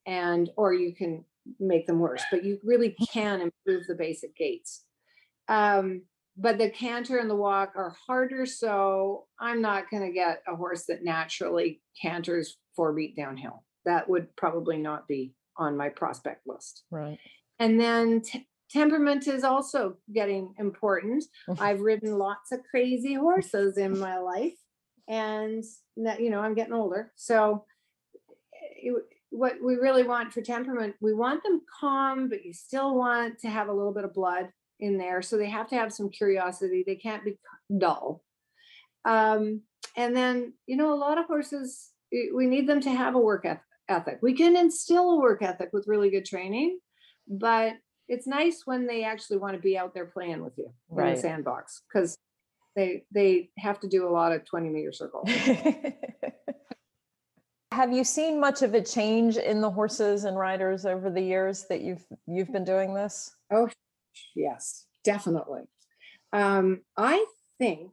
or you can make them worse, but you really can improve the basic gaits. But the canter and the walk are harder, so I'm not going to get a horse that naturally canters 4 beat downhill. That would probably not be on my prospect list. Right. And then temperament is also getting important. I've ridden lots of crazy horses in my life, and I'm getting older. So what we really want for temperament, we want them calm, but you still want to have a little bit of blood in there. So they have to have some curiosity. They can't be dull. And then, a lot of horses, we need them to have a work ethic. We can instill a work ethic with really good training, but it's nice when they actually want to be out there playing with you in the sandbox, because they have to do a lot of 20-meter circles. Have you seen much of a change in the horses and riders over the years that you've been doing this? Oh, yes, definitely. I think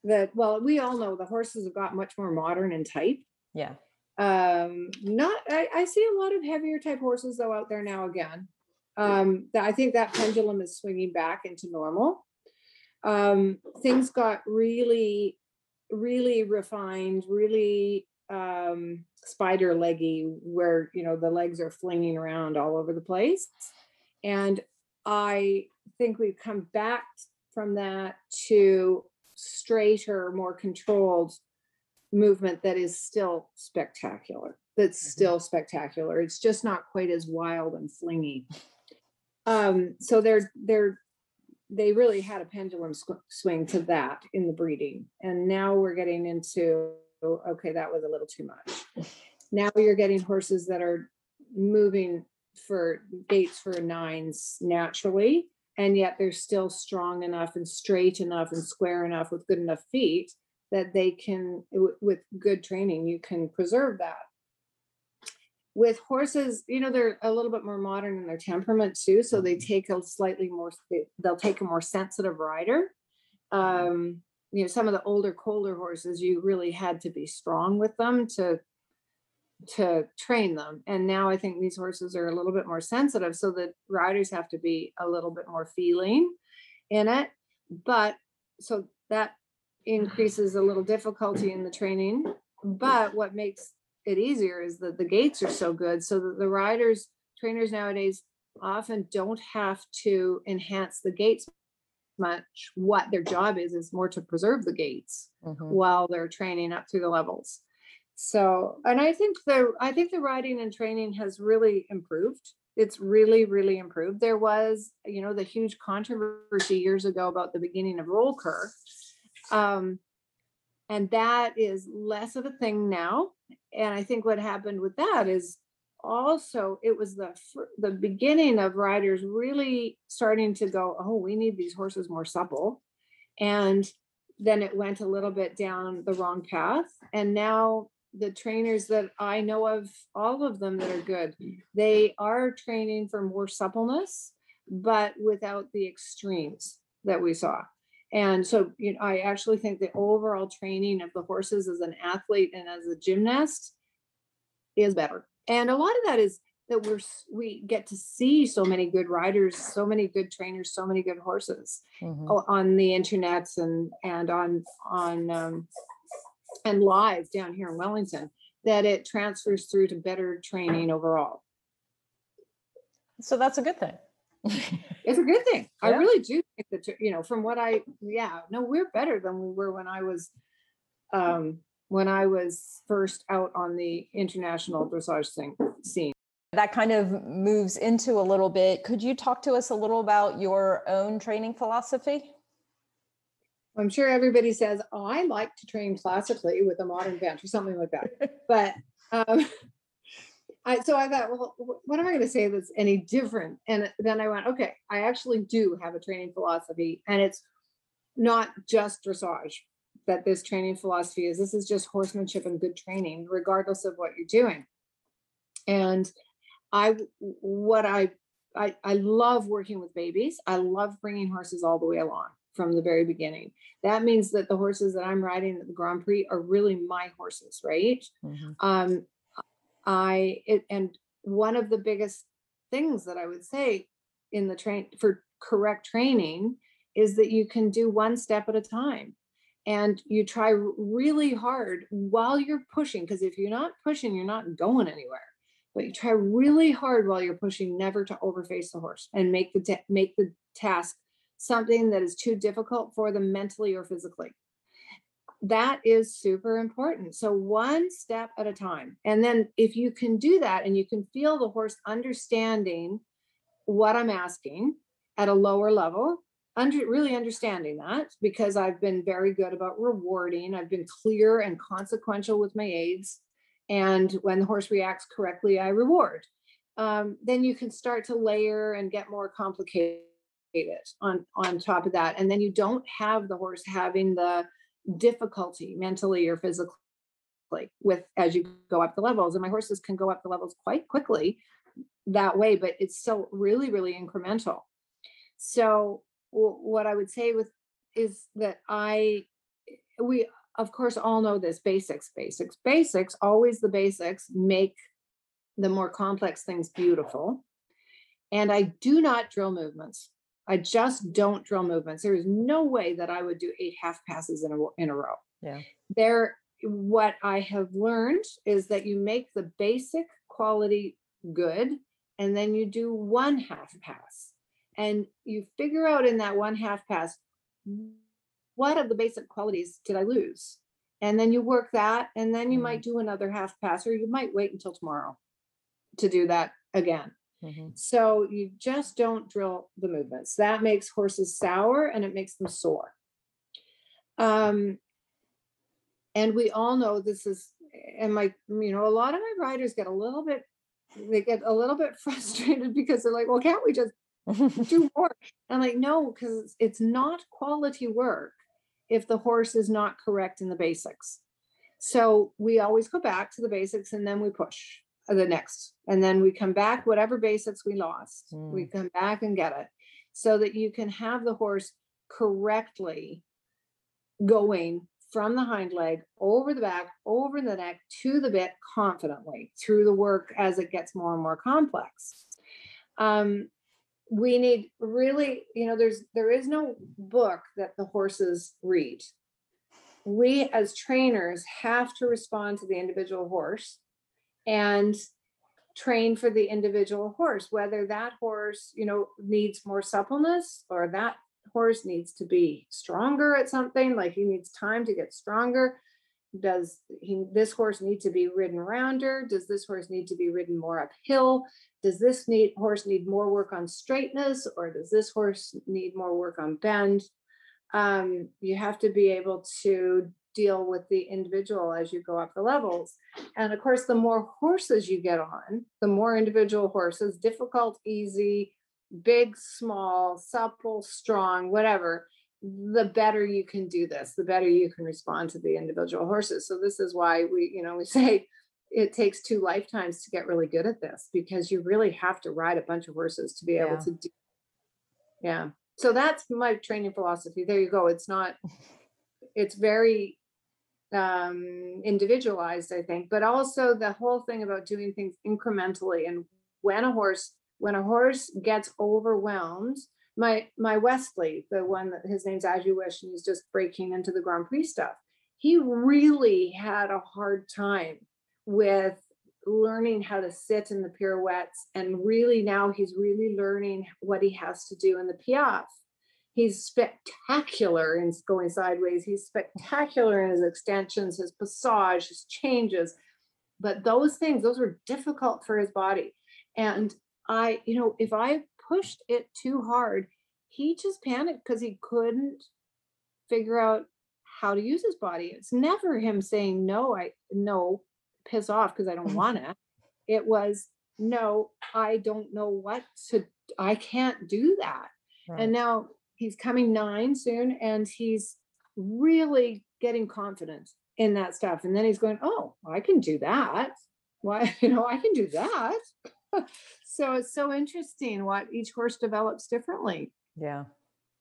that, well, we all know the horses have got much more modern in type. Yeah. I see a lot of heavier type horses though out there now again. I think that pendulum is swinging back into normal. Things got really, really refined, really spider leggy, where the legs are flinging around all over the place. And I think we've come back from that to straighter, more controlled movement that is still spectacular. It's just not quite as wild and flingy. So they really had a pendulum swing to that in the breeding. And now we're getting into, okay, that was a little too much. Now you're getting horses that are moving for gaits for nines naturally, and yet they're still strong enough and straight enough and square enough with good enough feet that they can, with good training, you can preserve that. With horses, they're a little bit more modern in their temperament too, so they take they'll take a more sensitive rider. Some of the older, colder horses, you really had to be strong with them to train them. And now I think these horses are a little bit more sensitive, so the riders have to be a little bit more feeling in it. But so that increases a little difficulty in the training. But what makes it easier is that the gaits are so good, so that the trainers nowadays often don't have to enhance the gaits much. What their job is more to preserve the gaits while they're training up through the levels. So, and I think the riding and training has really improved. It's really, really improved. There was, the huge controversy years ago about the beginning of roll cur. And that is less of a thing now. And I think what happened with that is also it was the beginning of riders really starting to go, oh, we need these horses more supple. And then it went a little bit down the wrong path. And now the trainers that I know of, all of them that are good, they are training for more suppleness, but without the extremes that we saw. And so, I actually think the overall training of the horses as an athlete and as a gymnast is better. And a lot of that is that we get to see so many good riders, so many good trainers, so many good horses on the internet and on and live down here in Wellington, that it transfers through to better training overall. So that's a good thing. It's a good thing. Yeah. I really do think that, from what we're better than we were when I was first out on the international dressage scene. That kind of moves into a little bit. Could you talk to us a little about your own training philosophy? I'm sure everybody says, oh, I like to train classically with a modern bench or something like that. But I thought, well, what am I going to say that's any different? And then I went, okay, I actually do have a training philosophy, and it's not just dressage that this training philosophy is. This is just horsemanship and good training, regardless of what you're doing. And I love working with babies. I love bringing horses all the way along from the very beginning. That means that the horses that I'm riding at the Grand Prix are really my horses, right? And one of the biggest things that I would say in the for correct training is that you can do one step at a time, and you try really hard while you're pushing, because if you're not pushing, you're not going anywhere. but you try really hard while you're pushing never to overface the horse and make the task something that is too difficult for them mentally or physically. That is super important. So one step at a time. And then if you can do that and you can feel the horse understanding what I'm asking at a lower level, really understanding that, because I've been very good about rewarding. I've been clear and consequential with my aids. And when the horse reacts correctly, I reward. Then you can start to layer and get more complicated on top of that. And then you don't have the horse having the difficulty mentally or physically with as you go up the levels. And my horses can go up the levels quite quickly that way, but it's still really, really incremental. So what I would say is that we of course all know this: basics, always the basics make the more complex things beautiful. And I do not drill movements. I just don't drill movements. There is no way that I would do 8 half passes in a row. Yeah. What I have learned is that you make the basic quality good, and then you do 1 half pass, and you figure out in that 1 half pass, what of the basic qualities did I lose? And then you work that, and then you might do another half pass, or you might wait until tomorrow to do that again. So you just don't drill the movements. That makes horses sour and it makes them sore. And we all know this is, and a lot of my riders get a little bit frustrated because they're like, well, can't we just do more? I'm like, no, because it's not quality work if the horse is not correct in the basics. So we always go back to the basics, and then we push the next, and then we come back, whatever basics we lost, we come back and get it, so that you can have the horse correctly going from the hind leg over the back, over the neck, to the bit confidently through the work as it gets more and more complex. We need really, there is no book that the horses read. We as trainers have to respond to the individual horse and train for the individual horse, whether that horse, needs more suppleness, or that horse needs to be stronger at something, like he needs time to get stronger. Does this horse need to be ridden rounder? Does this horse need to be ridden more uphill? Does this horse need more work on straightness, or does this horse need more work on bend? You have to be able to deal with the individual as you go up the levels. And of course, the more horses you get on, the more individual horses, difficult, easy, big, small, supple, strong, whatever, the better you can do this, the better you can respond to the individual horses. So this is why we say it takes 2 lifetimes to get really good at this, because you really have to ride a bunch of horses to be able to do. Yeah. So that's my training philosophy. There you go. It's very individualized, I think, but also the whole thing about doing things incrementally. And when a horse gets overwhelmed, my Wesley, the one that his name's As You Wish, and he's just breaking into the Grand Prix stuff, he really had a hard time with learning how to sit in the pirouettes, and really now he's really learning what he has to do in the piaffe. He's spectacular in going sideways. He's spectacular in his extensions, his passage, his changes. But those were difficult for his body. And if I pushed it too hard, he just panicked because he couldn't figure out how to use his body. It's never him saying, no, piss off because I don't want to. It was, no, I don't know I can't do that. Right. And now he's coming 9 soon, and he's really getting confident in that stuff. And then he's going, oh, I can do that. Why, I can do that. So it's so interesting what each horse develops differently. Yeah.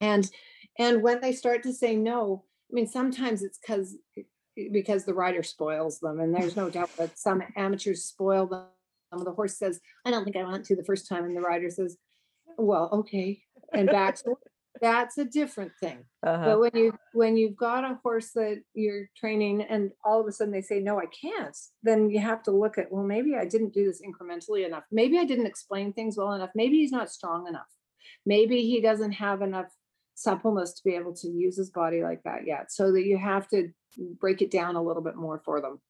And when they start to say no, sometimes it's because the rider spoils them, and there's no doubt that some amateurs spoil them. The horse says, I don't think I want to the first time, and the rider says, well, okay, and backs That's a different thing. But when you've got a horse that you're training and all of a sudden they say, no, I can't, then you have to look at, well, maybe I didn't do this incrementally enough. Maybe I didn't explain things well enough. Maybe he's not strong enough. Maybe he doesn't have enough suppleness to be able to use his body like that yet. So that you have to break it down a little bit more for them.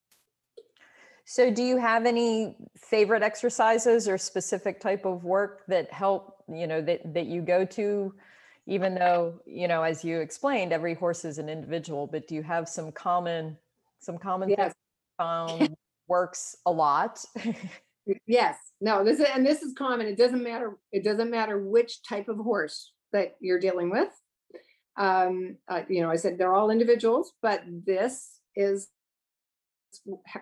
So do you have any favorite exercises or specific type of work that help, that you go to, even though, as you explained, every horse is an individual, but do you have some common Yes. things found works a lot? Yes. No, this is common. It doesn't matter which type of horse that you're dealing with. I said they're all individuals, but this is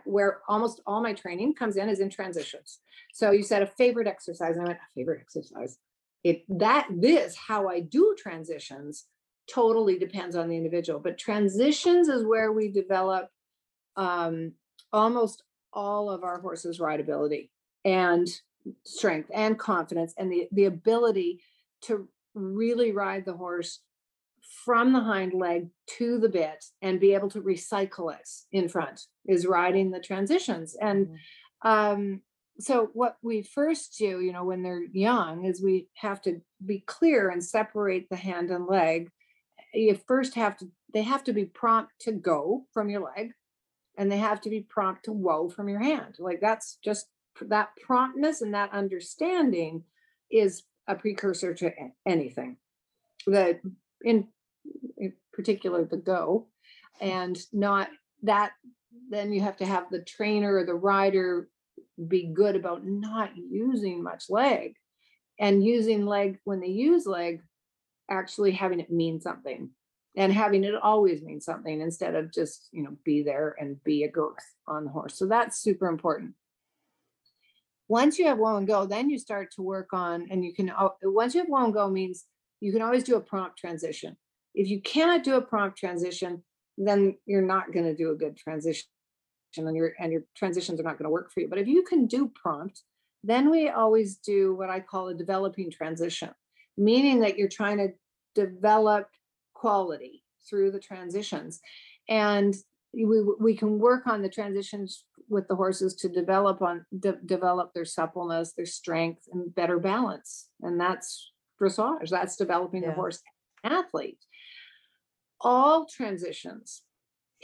where almost all my training comes in, is in transitions. So you said a favorite exercise, and I went, a favorite exercise. This how I do transitions totally depends on the individual, but transitions is where we develop almost all of our horses' rideability and strength and confidence and the ability to really ride the horse from the hind leg to the bit and be able to recycle it in front is riding the transitions. And so what we first do, when they're young, is we have to be clear and separate the hand and leg. They have to be prompt to go from your leg, and they have to be prompt to whoa from your hand. Like, that's just, that promptness and that understanding is a precursor to anything. In particular, the go, and not that, then you have to have the trainer or the rider be good about not using much leg, and using leg, when they use leg, actually having it mean something, and having it always mean something, instead of just, be there and be a girth on the horse. So that's super important. Once you have whoa and go, then you start to work on, and once you have whoa and go, means you can always do a prompt transition. If you cannot do a prompt transition, then you're not going to do a good transition, and your transitions are not going to work for you. But if you can do prompt, then we always do what I call a developing transition, meaning that you're trying to develop quality through the transitions. And we can work on the transitions with the horses to develop their suppleness, their strength, and better balance. And that's dressage. That's developing the horse athlete. All transitions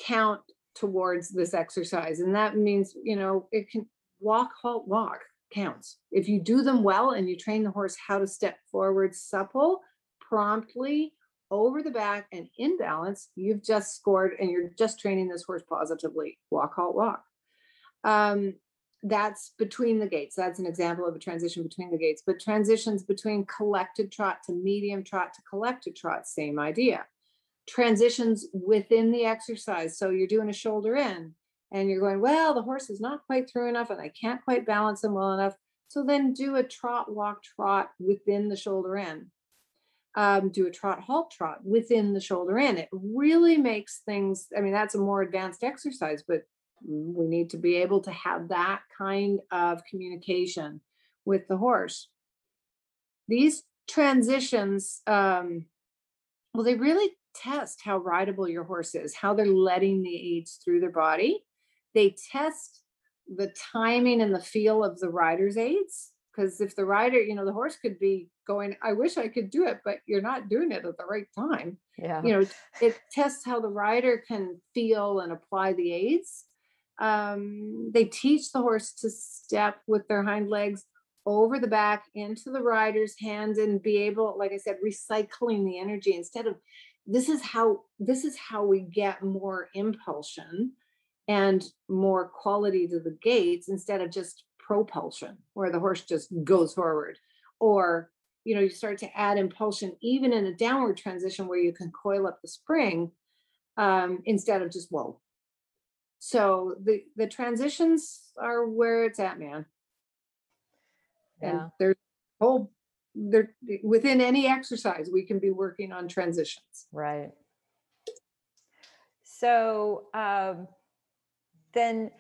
count towards this exercise. And that means, it can walk, halt, walk counts. If you do them well and you train the horse how to step forward supple, promptly, over the back, and in balance, you've just scored, and you're just training this horse positively. Walk, halt, walk. That's between the gaits. That's an example of a transition between the gaits. But transitions between collected trot to medium trot to collected trot, same idea. Transitions within the exercise. So you're doing a shoulder in, and you're going, well, the horse is not quite through enough, and I can't quite balance him well enough. So then do a trot, walk, trot within the shoulder in. Do a trot, halt, trot within the shoulder in. It really makes things, that's a more advanced exercise, but we need to be able to have that kind of communication with the horse. These transitions, they really test how rideable your horse is, how they're letting the aids through their body. They test the timing and the feel of the rider's aids. Because if the rider, the horse could be going, I wish I could do it, but you're not doing it at the right time. Yeah. It tests how the rider can feel and apply the aids. They teach the horse to step with their hind legs over the back into the rider's hand, and be able, like I said, recycling the energy instead of, this is how we get more impulsion and more quality to the gaits, instead of just propulsion, where the horse just goes forward. Or, you start to add impulsion even in a downward transition, where you can coil up the spring instead of just whoa. So the transitions are where it's at, man. Yeah. And they're within any exercise, we can be working on transitions. Right. So then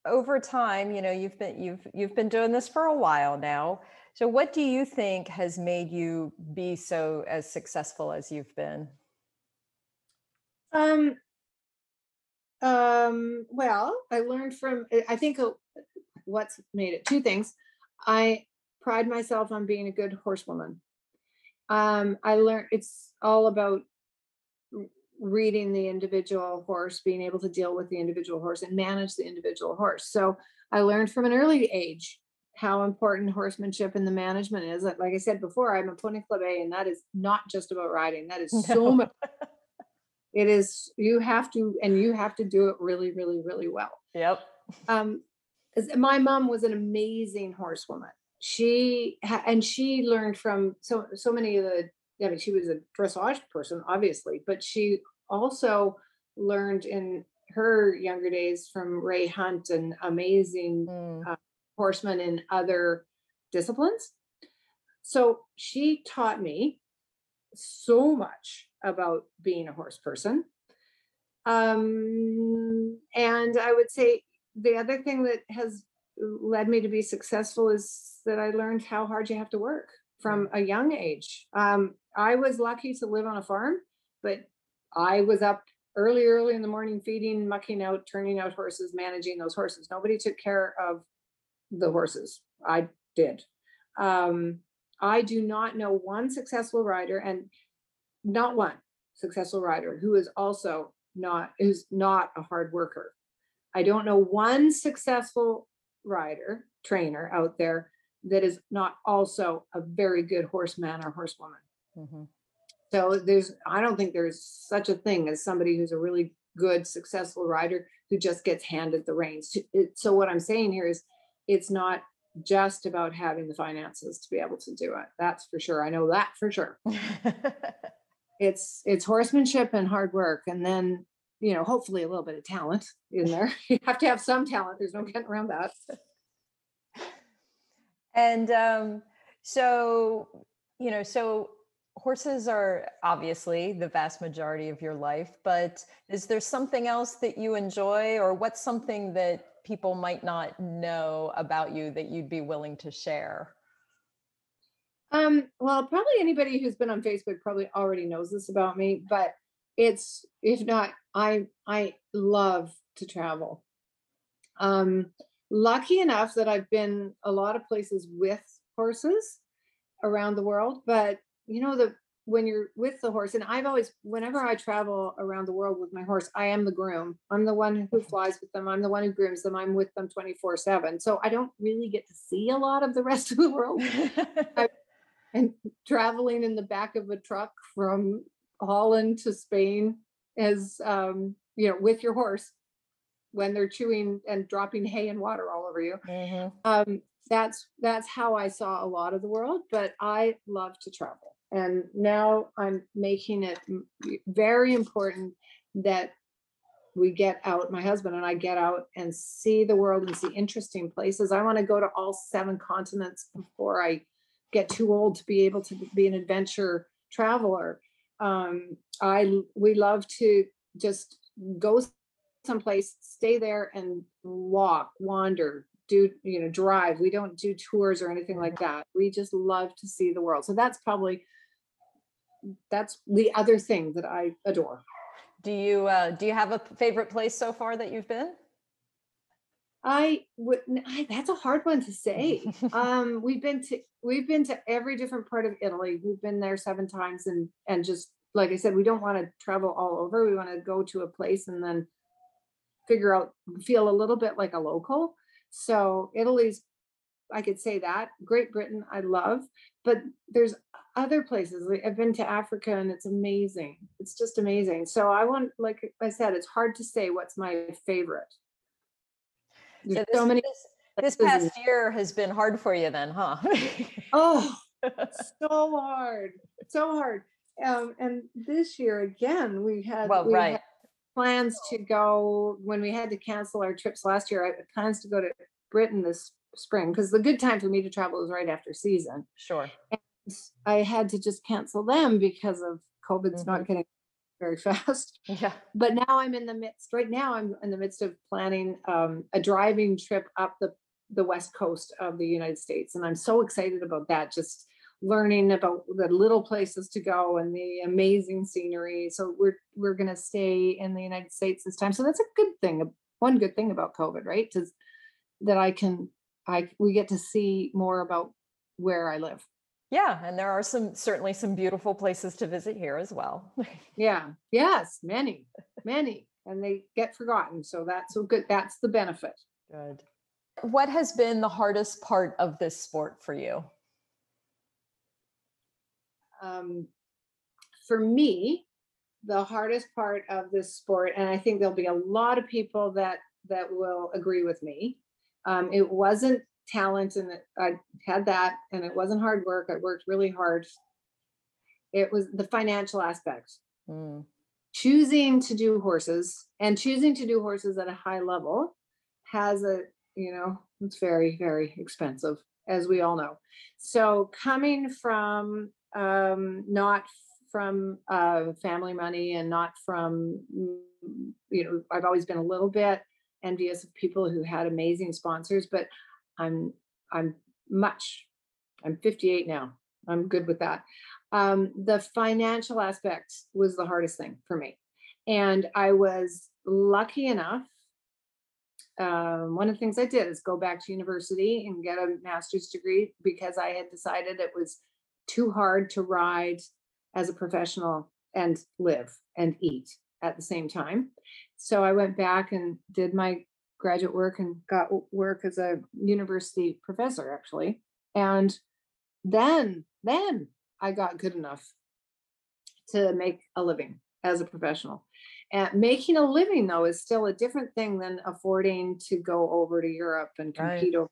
over time, you've been doing this for a while now. So what do you think has made you be so as successful as you've been? Well, I learned from, I think what's made it, two things. I pride myself on being a good horsewoman. I learned it's all about reading the individual horse, being able to deal with the individual horse and manage the individual horse. So I learned from an early age how important horsemanship and the management is. Like I said before, I'm a Pony Club A, and that is not just about riding. That is so much. It is, you have to do it really, really, really well. Yep. My mom was an amazing horsewoman. She learned from so many of the, I mean, she was a dressage person, obviously, but she also learned in her younger days from Ray Hunt and amazing horsemen in other disciplines. So she taught me so much about being a horse person. And I would say the other thing that has led me to be successful is that I learned how hard you have to work from a young age. I was lucky to live on a farm, but I was up early in the morning, feeding, mucking out, turning out horses, managing those horses. Nobody took care of the horses. I did. I do not know one successful rider, and not one successful rider who is also not a hard worker. I don't know one successful rider, trainer out there that is not also a very good horseman or horsewoman. Mm-hmm. So I don't think there's such a thing as somebody who's a really good, successful rider who just gets handed the reins. So what I'm saying here is it's not just about having the finances to be able to do it. That's for sure. I know that for sure. It's horsemanship and hard work. And then, hopefully a little bit of talent in there. You have to have some talent. There's no getting around that. And so horses are obviously the vast majority of your life, but is there something else that you enjoy, or what's something that people might not know about you that you'd be willing to share? Well, probably anybody who's been on Facebook probably already knows this about me, but if not, I love to travel. Lucky enough that I've been a lot of places with horses around the world, but when you're with the horse, and whenever I travel around the world with my horse, I am the groom. I'm the one who flies with them. I'm the one who grooms them. I'm with them 24/7. So I don't really get to see a lot of the rest of the world. And traveling in the back of a truck from Holland to Spain as, with your horse when they're chewing and dropping hay and water all over you. Mm-hmm. That's how I saw a lot of the world, but I love to travel. And now I'm making it very important that we get out, my husband and I get out and see the world and see interesting places. I want to go to all 7 continents before I get too old to be able to be an adventure traveler. We love to just go someplace, stay there and walk, wander, drive. We don't do tours or anything like that. We just love to see the world. So that's the other thing that I adore. Do you have a favorite place so far that you've been? That's a hard one to say. We've been to every different part of Italy. We've been there 7 times, and just like I said, we don't want to travel all over. We want to go to a place and then feel a little bit like a local. So Italy's, I could say that. Great Britain, I love, but there's other places. I've been to Africa and it's amazing. It's just amazing. So like I said, it's hard to say what's my favorite. There's so many. This past year has been hard for you then, huh? Oh, so hard. And this year again, we had plans to go when we had to cancel our trips last year. I had plans to go to Britain this spring because the good time for me to travel is right after season. Sure. And I had to just cancel them because of COVID's not getting very fast. Yeah. But now I'm in the midst of planning a driving trip up the west coast of the United States. And I'm so excited about that, just learning about the little places to go and the amazing scenery. So we're going to stay in the United States this time. So that's a good thing. One good thing about COVID, right? That we get to see more about where I live. Yeah. And there are certainly some beautiful places to visit here as well. Yeah. Yes. Many. And they get forgotten. So that's so good. That's the benefit. Good. What has been the hardest part of this sport for you? For me, the hardest part of this sport, and I think there'll be a lot of people that will agree with me. It wasn't talent, and I had that, and it wasn't hard work. I worked really hard. It was the financial aspect. Choosing to do horses at a high level has it's very, very expensive, as we all know. So coming from not from family money and not from, I've always been a little bit envious of people who had amazing sponsors, but I'm 58 now. I'm good with that. The financial aspect was the hardest thing for me. And I was lucky enough. One of the things I did is go back to university and get a master's degree, because I had decided it was too hard to ride as a professional and live and eat at the same time. So I went back and did my graduate work and got work as a university professor, actually. And then I got good enough to make a living as a professional. And making a living, though, is still a different thing than affording to go over to Europe and compete over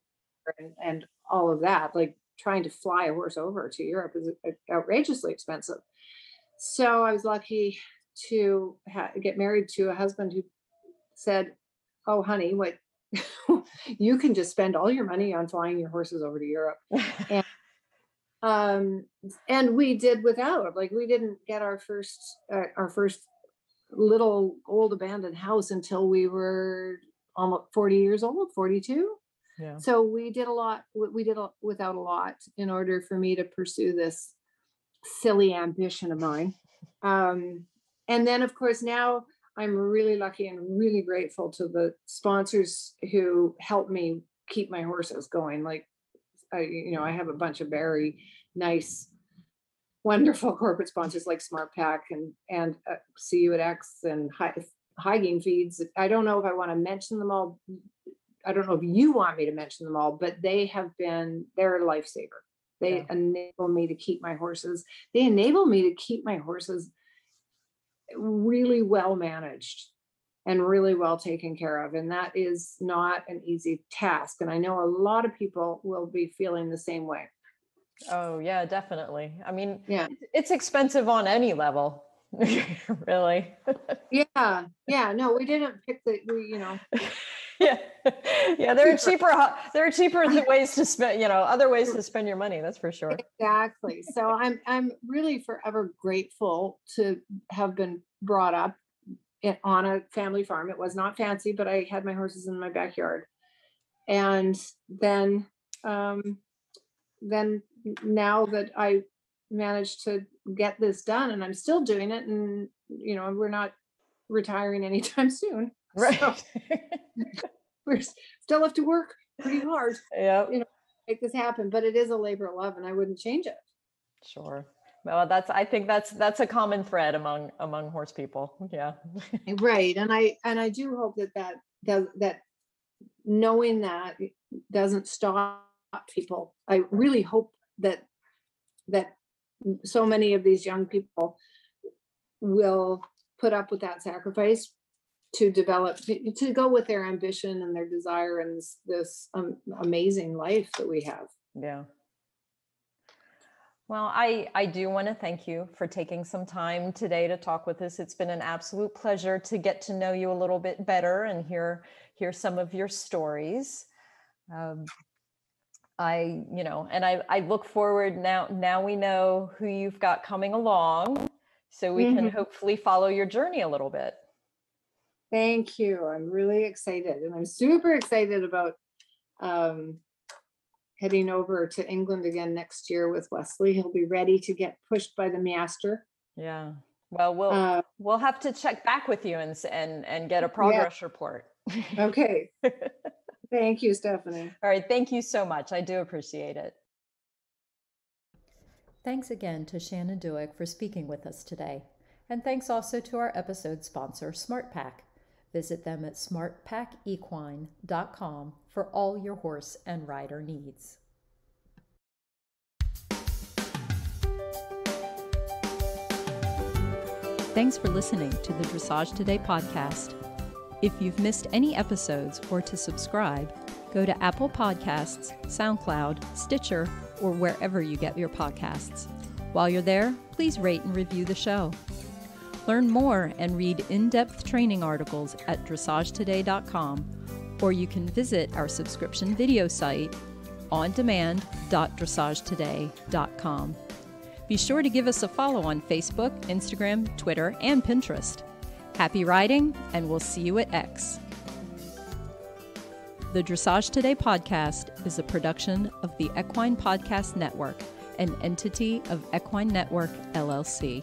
and all of that. Like trying to fly a horse over to Europe is outrageously expensive. So I was lucky to get married to a husband who said, "Oh, honey, what you can just spend all your money on flying your horses over to Europe." And we did without, like, we didn't get our first little old abandoned house until we were almost 40 years old, 42. Yeah. So we did without a lot in order for me to pursue this silly ambition of mine. And then, of course, now I'm really lucky and really grateful to the sponsors who helped me keep my horses going. Like, I have a bunch of very nice, wonderful corporate sponsors like Smart Pack and CU at X and Hygiene Feeds. I don't know if I want to mention them all. I don't know if you want me to mention them all, but they're a lifesaver. They enable me to keep my horses. They enable me to keep my horses really well managed and really well taken care of. And that is not an easy task. And I know a lot of people will be feeling the same way. Oh, yeah, definitely. I mean, yeah, it's expensive on any level, really. Yeah. No, we didn't pick Yeah. There are cheaper ways to spend, other ways to spend your money. That's for sure. Exactly. So I'm really forever grateful to have been brought up on a family farm. It was not fancy, but I had my horses in my backyard. And then now that I managed to get this done, and I'm still doing it, and we're not retiring anytime soon. Right. So we still have to work pretty hard. Yeah. Make this happen, but it is a labor of love, and I wouldn't change it. Sure. Well, I think that's a common thread among horse people. Yeah. Right. And I do hope that knowing that doesn't stop people. I really hope that so many of these young people will put up with that sacrifice to go with their ambition and their desire and this amazing life that we have. Yeah. Well, I do want to thank you for taking some time today to talk with us. It's been an absolute pleasure to get to know you a little bit better and hear some of your stories. I look forward now we know who you've got coming along. so we can hopefully follow your journey a little bit. Thank you. I'm really excited, and I'm super excited about heading over to England again next year with Wesley. He'll be ready to get pushed by the master. Yeah. Well, we'll have to check back with you and get a progress report. Okay. Thank you, Stephanie. All right. Thank you so much. I do appreciate it. Thanks again to Shannon Dueck for speaking with us today. And thanks also to our episode sponsor, SmartPack. Visit them at smartpackequine.com for all your horse and rider needs. Thanks for listening to the Dressage Today podcast. If you've missed any episodes or to subscribe, go to Apple Podcasts, SoundCloud, Stitcher, or wherever you get your podcasts. While you're there, please rate and review the show. Learn more and read in-depth training articles at dressagetoday.com, or you can visit our subscription video site, ondemand.dressagetoday.com. Be sure to give us a follow on Facebook, Instagram, Twitter, and Pinterest. Happy riding, and we'll see you at X. The Dressage Today podcast is a production of the Equine Podcast Network, an entity of Equine Network, LLC.